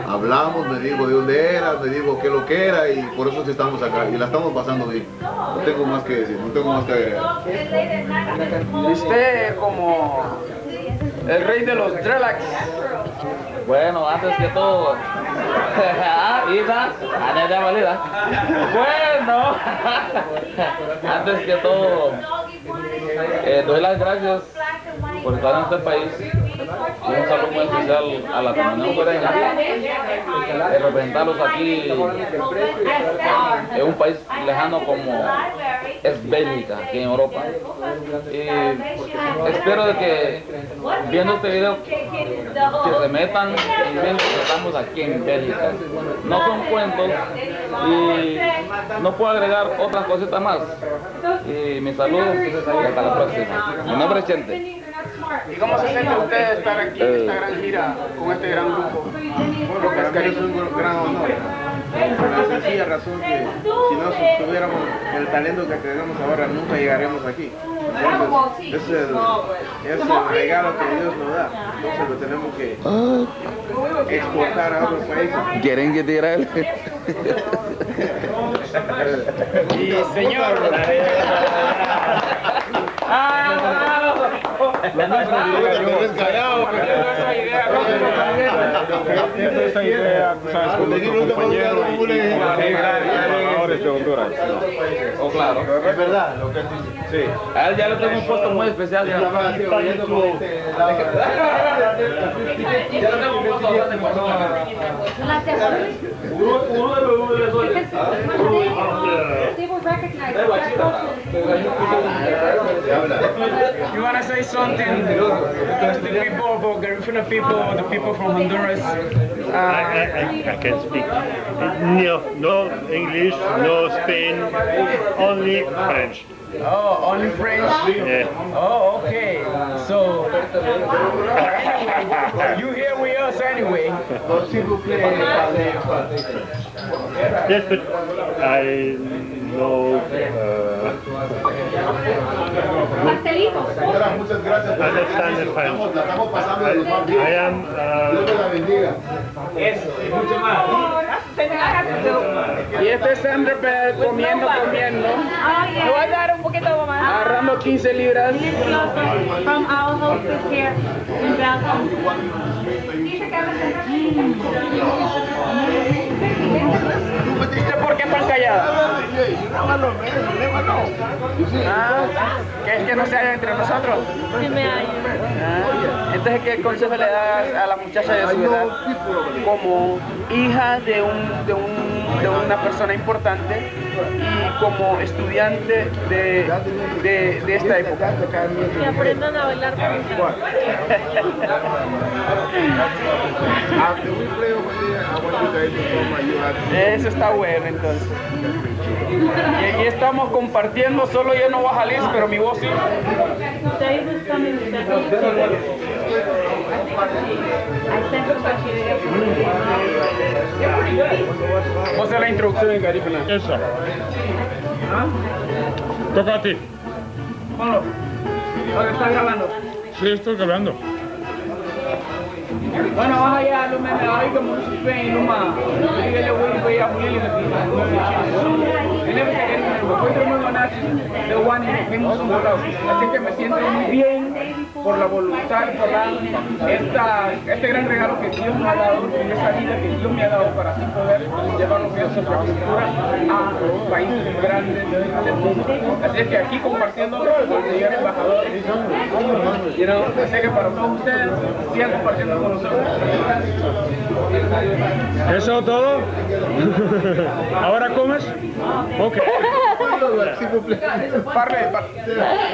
Speaker 15: hablamos, me dijo de dónde era, me dijo qué lo que era y por eso estamos acá y la estamos pasando bien. No tengo más que decir, no tengo más que agregar.
Speaker 3: Usted como el rey de los dreadlocks.
Speaker 19: Bueno, antes que todo, bueno, antes que todo, doy las gracias por estar en este país. Un saludo muy especial a la comunidad hondureña, representarlos aquí en un país lejano como es Bélgica, aquí en Europa. Y espero de que viendo este video que se metan y vean que estamos aquí en Bélgica. No son cuentos y no puedo agregar otras cositas más. Y mis saludos y hasta la próxima. Mi nombre es Chente.
Speaker 3: ¿Y cómo se siente usted estar aquí en esta gran gira con este gran grupo?
Speaker 13: Bueno, para mí es un gran honor. Por la sencilla razón que si no tuviéramos el talento que tenemos ahora, nunca llegaremos aquí. Entonces, es el regalo que Dios nos da. Entonces lo tenemos que exportar a otros países.
Speaker 19: ¿Quieren que tire él?
Speaker 3: Y señor.
Speaker 12: Esa idea, sabes, con nuestro compañero y embajadores de Honduras.
Speaker 19: Oh, claro.
Speaker 12: Es verdad lo que él dice. Sí.
Speaker 19: A él ya le tengo un puesto muy especial. Ya lo tengo un puesto
Speaker 16: They will recognize
Speaker 3: say something to the people about Garifuna people, the people from Honduras?
Speaker 20: I can speak. No English, no Spain, only French.
Speaker 3: Oh, only French?
Speaker 20: Yeah.
Speaker 3: Oh, okay. So, you here with us anyway.
Speaker 20: Yes, but I know understand the French. I am
Speaker 3: Y este es Sandra Bell comiendo.
Speaker 2: Le voy a dar un poquito más.
Speaker 3: Agarrando 15 libras.
Speaker 6: From our hostess here in Belgium.
Speaker 3: ¿Usted por qué están calladas? ¿Que es que no se haya entre nosotros?
Speaker 6: Sí me hallo.
Speaker 3: Entonces, ¿qué consejo le das a la muchacha de su edad como hija de una persona importante y como estudiante de esta época?
Speaker 6: Que aprendan a bailar con
Speaker 3: Eso está bueno, entonces. Y estamos compartiendo, solo yo no voy a salir, pero mi voz sí. ¿Cómo es la introducción en Garifuna?
Speaker 20: Eso. Toca a ti.
Speaker 3: Ponlo. ¿Estás grabando?
Speaker 20: Sí, estoy grabando.
Speaker 3: Bueno, vas allá, lo menos ahí como un suspense, lo más. Dígale, güey, voy a ponerle la pista. Así que me siento muy bien por la voluntad, por este gran regalo que Dios me ha dado, esa vida que Dios me ha dado para así poder llevar lo que es nuestra cultura a los países grandes del mundo. Así es que aquí compartiendo con el señor embajador, así que para todos ustedes, sigan compartiendo con nosotros.
Speaker 20: ¿Eso todo? ¿Ahora comes? Ok.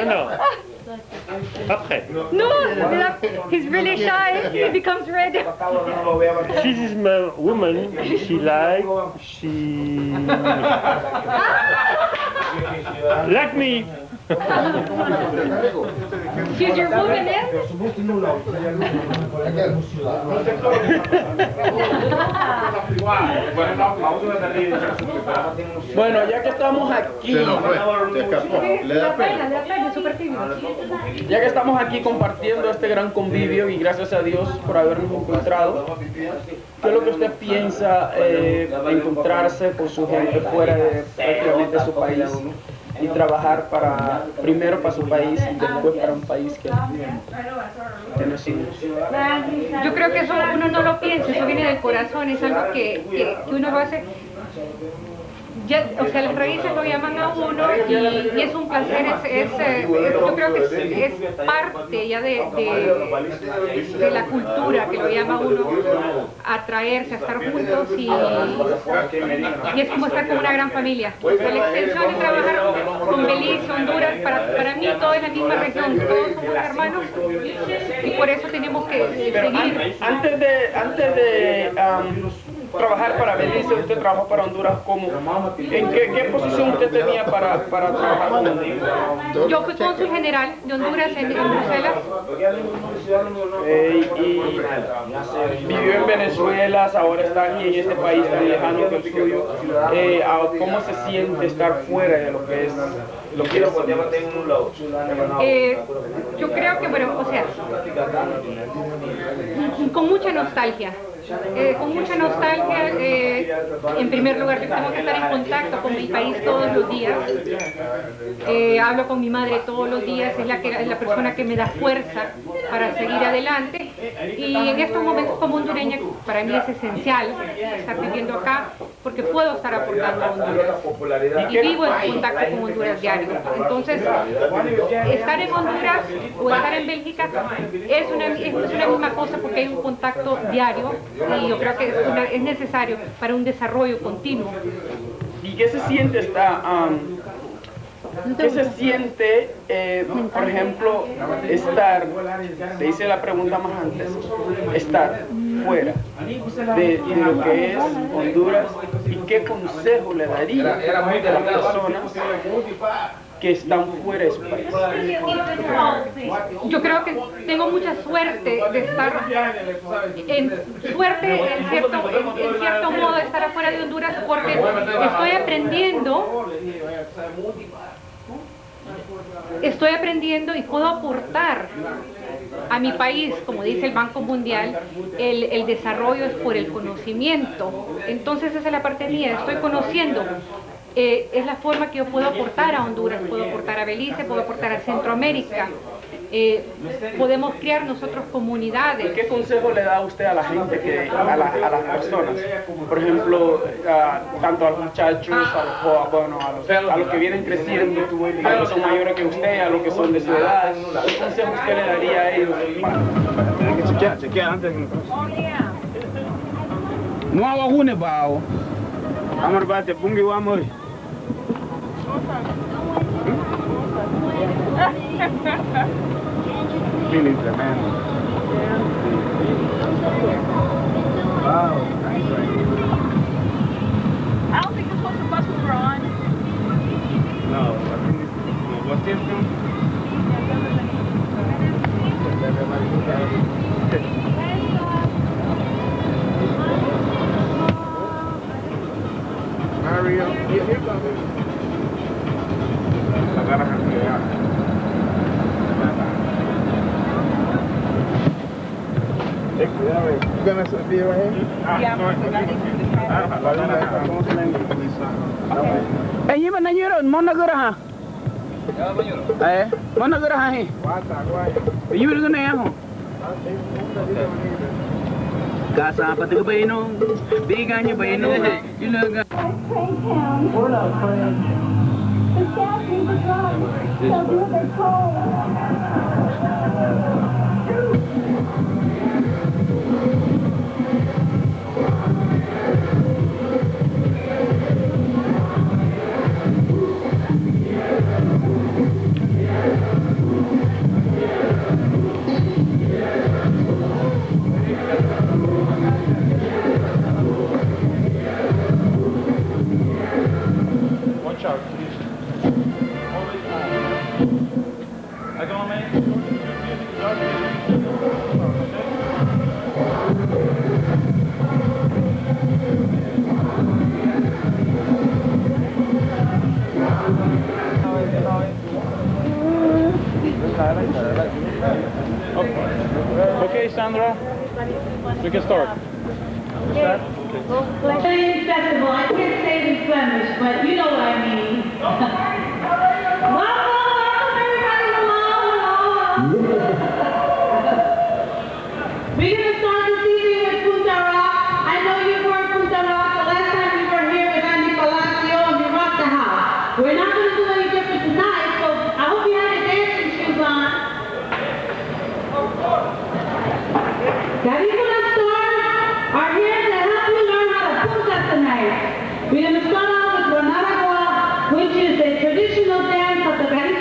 Speaker 20: No. Après.
Speaker 16: No, he's really shy. He becomes red.
Speaker 20: This is my woman. She like me.
Speaker 16: She's your woman, eh?
Speaker 3: Bueno, ya que estamos aquí, ya que estamos aquí compartiendo este gran convivio y gracias a Dios por habernos encontrado, ¿qué es lo que usted piensa encontrarse con su gente fuera de prácticamente su país y trabajar primero para su país y después para un país que no sigue?
Speaker 16: Yo creo que eso uno no lo piensa, eso viene del corazón, es algo que uno lo hace. O sea, las raíces lo llaman a uno y es un placer, yo creo que es parte ya de la cultura que lo llama a uno a traerse, a estar juntos y es como estar con una gran familia. O sea, la extensión de trabajar con Belice, Honduras, para mí todo es la misma región, todos somos hermanos y por eso tenemos que seguir.
Speaker 3: Antes de trabajar para Belice, usted trabajó para Honduras, ¿cómo? ¿En qué posición usted tenía para trabajar con Honduras?
Speaker 16: Yo fui cónsul general de Honduras en Bruselas.
Speaker 3: Y vivió en Venezuela, ahora está aquí en este país tan lejano que el suyo. ¿Cómo se siente estar fuera de lo que es?
Speaker 16: Yo creo que, bueno, o sea, con mucha nostalgia. En primer lugar, yo tengo que estar en contacto con mi país todos los días. Hablo con mi madre todos los días, es la persona que me da fuerza para seguir adelante. Y en estos momentos como hondureña, para mí es esencial estar viviendo acá, porque puedo estar aportando a Honduras. Y vivo en contacto con Honduras diario. Entonces, estar en Honduras o estar en Bélgica es una misma cosa porque hay un contacto diario. Y yo creo que es necesario para un desarrollo continuo.
Speaker 3: ¿Y qué se siente ¿Qué se siente, por ejemplo, estar, te hice la pregunta más antes, estar fuera de lo que es Honduras y qué consejo le daría a las personas que están fuera de su país?
Speaker 16: Yo creo que tengo mucha suerte de estar, en cierto modo, de estar afuera de Honduras porque estoy aprendiendo y puedo aportar a mi país, como dice el Banco Mundial, el desarrollo es por el conocimiento. Entonces esa es la parte mía, estoy conociendo. Es la forma que yo puedo aportar a Honduras, puedo aportar a Belice, puedo aportar a Centroamérica. Podemos crear nosotros comunidades.
Speaker 3: ¿Qué consejo le da usted a la gente, a las personas? Por ejemplo, tanto a los muchachos, a los que vienen creciendo, a los que son mayores que usted, a los que son de su edad. ¿Qué consejo usted le daría a ellos?
Speaker 12: Tiene que chequear antes. No hago une bao. Amor bate pungi wa amor. Feeling tremendo. Wow.
Speaker 2: I don't think this was the bus we were on.
Speaker 12: No, I think it's what's this one? Mario, here comes. Agarra you gonna be right here?
Speaker 3: Eh, you man, you're on Monagara. Eh, Monagara. You were gonna have. Casa, but the Baino, big on your Baino, you know. We're not friends. The staff needs to drive. They'll do what they're told.
Speaker 18: Watch out, please. Always I go on, man. Okay, Sandra, we can start.
Speaker 6: Playing festival, I can't say it in Flemish, but you know what I mean. Welcome everybody, hello. We're going to start this evening with Punta Rock. I know you were in Punta Rock. The last time we were here with Noly Palacios and we rocked the house. We're not going to do any different tonight, so I hope you had your dancing shoes on. Garifuna Stars are here to help you learn how to punta tonight. We're going to start off with Rolando, which is a traditional dance of the Garifuna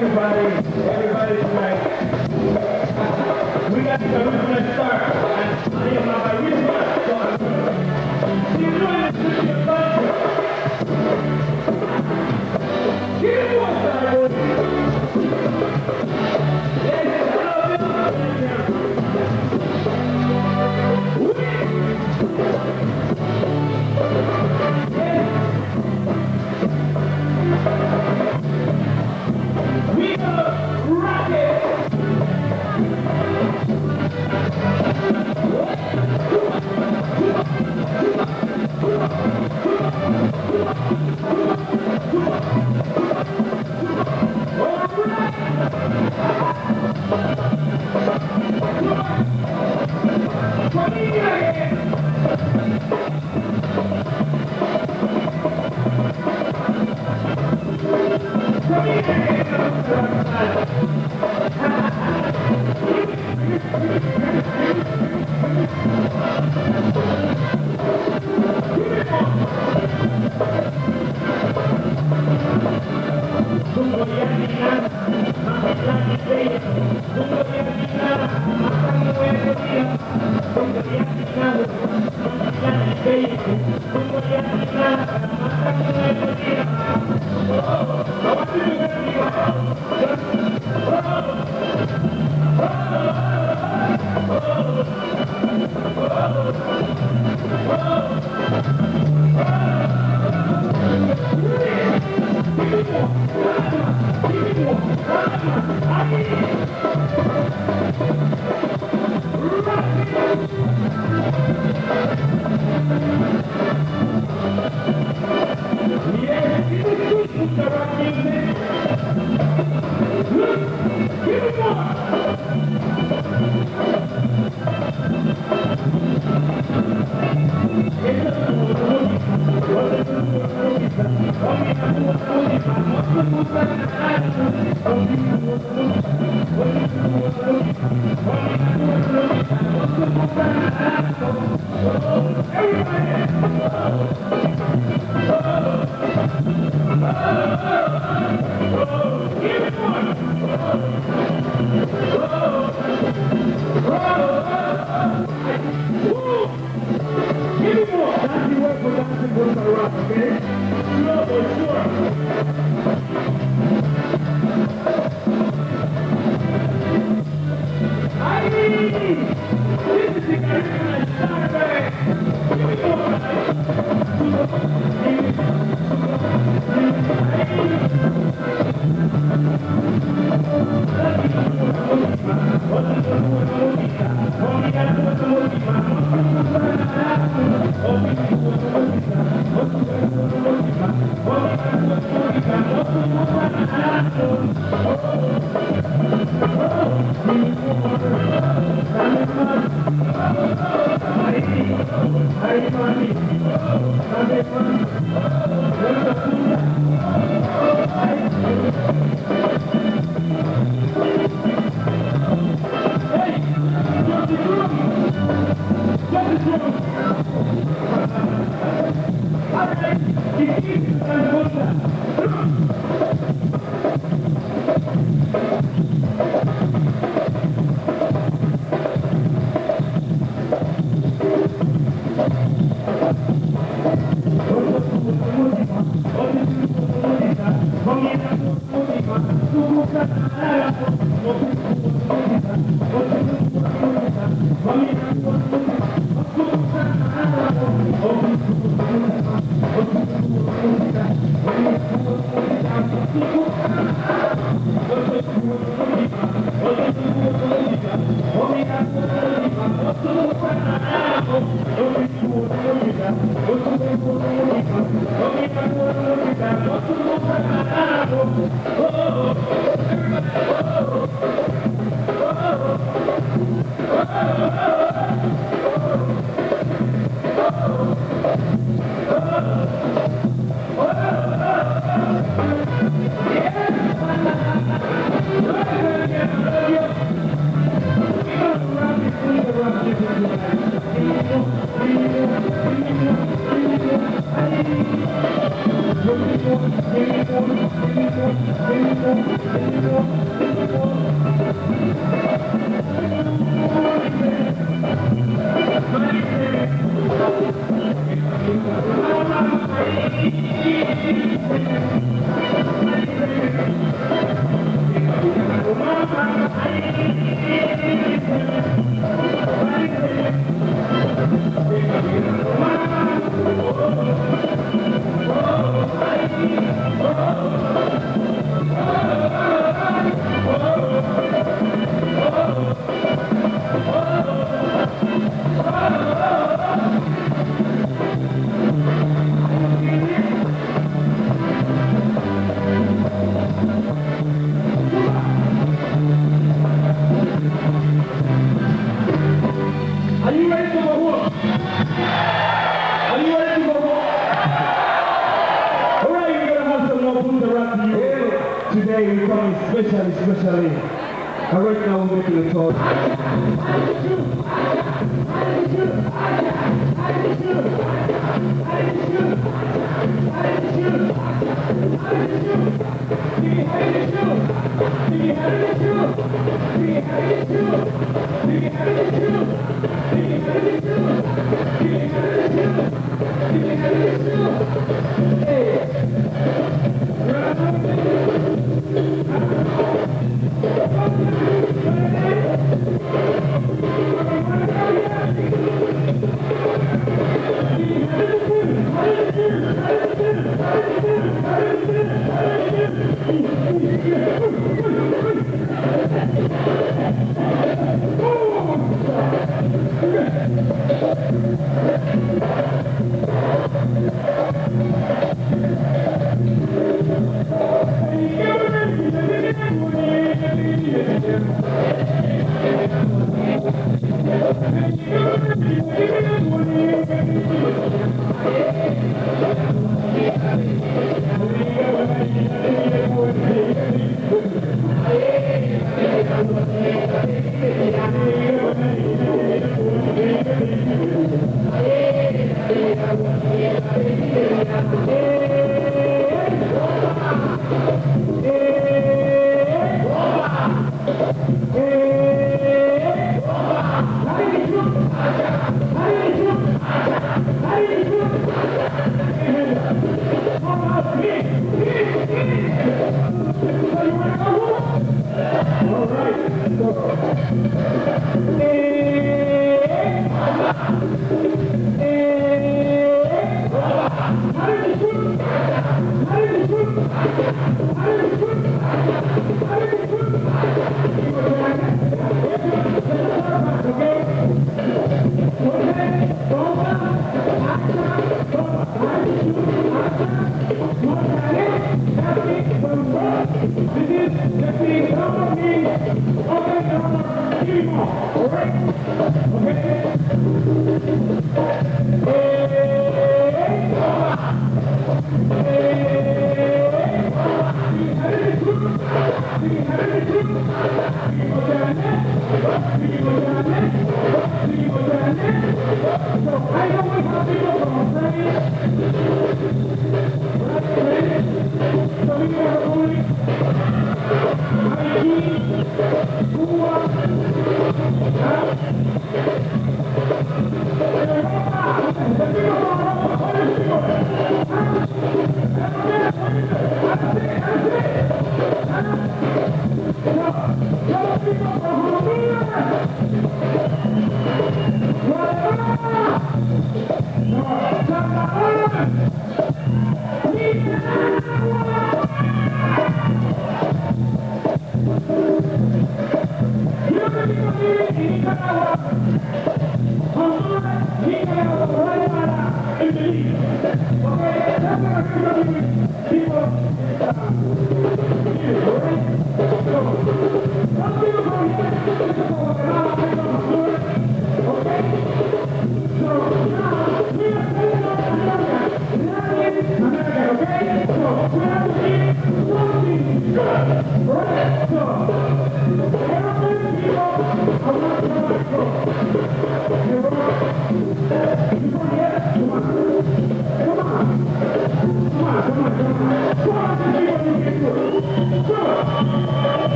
Speaker 11: Everybody tonight. We got the Garifuna Stars, and I am not Garifuna, so I'm going to do it. Give me one side, we gonna rock it. Especially. And right now we're making a talk.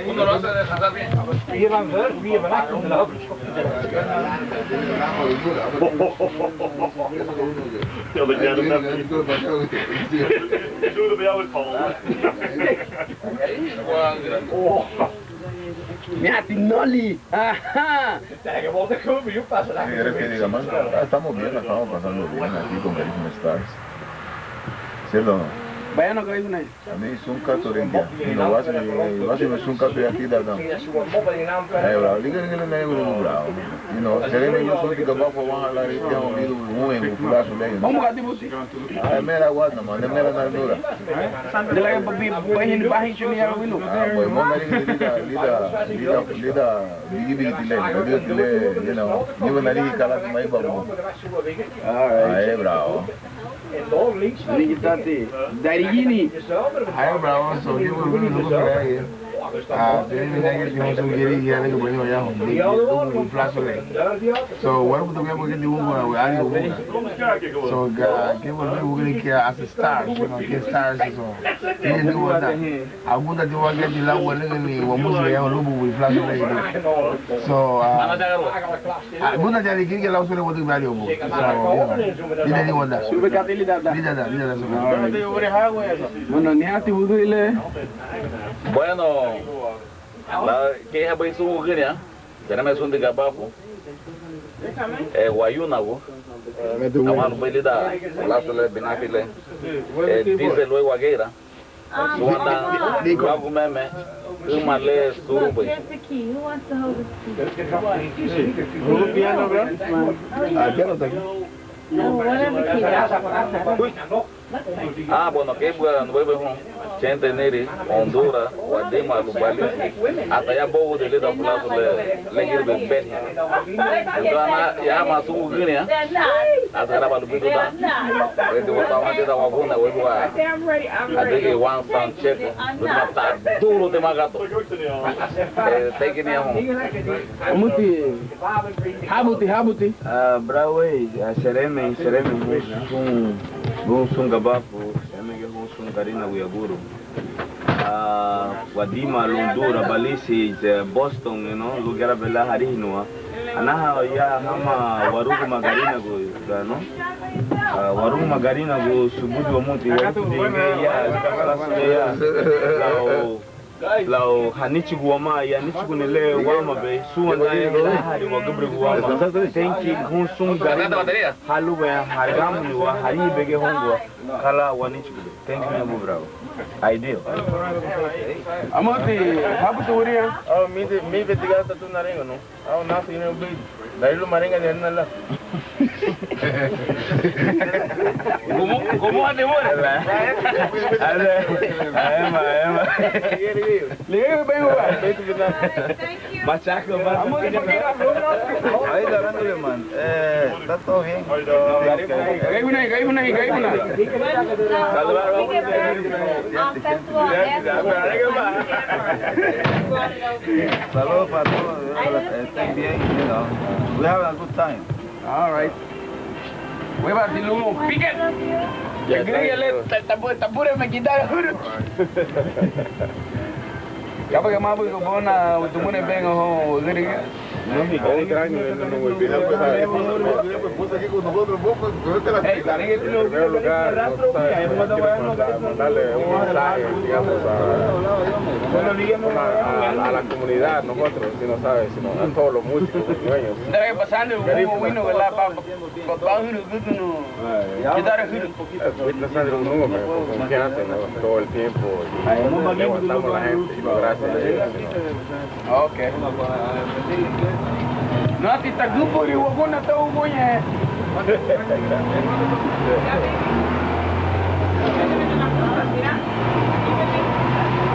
Speaker 1: Uno lo hace descansar bien.
Speaker 3: Mira, Noly. Ajá.
Speaker 15: Estamos bien, la estamos pasando bien aquí con Garifuna Stars. ¿Cierto o no?
Speaker 3: Vaya no Garifuna.
Speaker 15: A mí es un caso de India. Y lo vas a es un caso de aquí de acá. Bravo, liga en el negro bravo. You know, seremos yo soy que vamos a bajar la idea un video muy en popular su ley.
Speaker 3: Vamos a tipo sí.
Speaker 15: Ay, mera guarda, man, mera nardura.
Speaker 3: De la que papi, pues en bajo yo ni hago vilo.
Speaker 15: Ah, pues mona lida bigi tile, you know. Ni van ligi kala mai babu. Ay, bravo.
Speaker 3: Ligitati. Dari gini.
Speaker 4: Ay, bravo, so you will really look at it. Then we get the ones who get it here, they go anywhere else. They do flash away. So what would we get the one with Ali? So give us we're going to as a stars, you know, get stars so. They do what that. I would that you get the love one in the one Muslim and Lubu with flash away. So I would that they get also what the value. So they didn't want that.
Speaker 3: Bueno, ni hati budu ile.
Speaker 1: Bueno, que es bem sugerir, tenemos un de GAHFU, Waroun, amalo bem da, lá sole benafile, diz luego agueira, suanda, logo meme, uma le suruba.
Speaker 6: Here's the key. Who wants to hold the key?
Speaker 4: Hold piano, bro. Piano tá aqui.
Speaker 6: Oh, whatever key.
Speaker 1: Ah, bueno, que no veo Chente Avila, Honduras, Guatemala, hasta allá bobo de leda plazo le ir de Belgium. Entonces ya más un guinea, hasta la balubito da. Porque votaba de la vaguna, vuelvo a que one sound check, pues matar duro de magato. Take me home.
Speaker 3: Habuti.
Speaker 12: Bravo, sereme, un GAHFU, un Garinagu. Guatemala, Honduras, Balisi, Boston, you know, lugar bela harino. Anaha ya hama Waroun Garinagu, no? Waroun Garinagu subudu amuti ya lao hanichi guama ya nichi kunele wama be suanda ya hari wagabre guama tenki hunsun garina halu be hargamu ni wa hari bege hongwa kala wanichi thank you mu bravo ideal
Speaker 3: Amati habu turia
Speaker 13: mi betigata tu narenga no au nafi no be dailu marenga de nala
Speaker 1: ¿Cómo ande mora?
Speaker 3: Le vengo
Speaker 12: Machaco, ahí dándole man. Está todo bien.
Speaker 3: Garifuna.
Speaker 12: Saludos para todos. Estén bien, you know. We have a good time.
Speaker 3: All right. Voy a partir un pique. Ya tapure me quitaron. Ya porque más voy a poner tu mone vengo,
Speaker 13: No, mi cara extraño, no me olvidé.
Speaker 15: Pues aquí con nosotros, vos, en
Speaker 13: primer lugar, mandarle un mensaje, digamos, a la comunidad, nosotros, si no sabes, sino a todos los músicos, los dueños.
Speaker 3: Debe pasarle un bueno, ¿verdad? Para uno, quitar el giro.
Speaker 13: Sandra, un número, con confianza, todo el tiempo. Levantamos a la gente, gracias a ellos.
Speaker 3: Ok. No, si está grupo de Guagona, está un buen.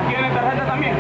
Speaker 3: ¿Tiene tarjeta también?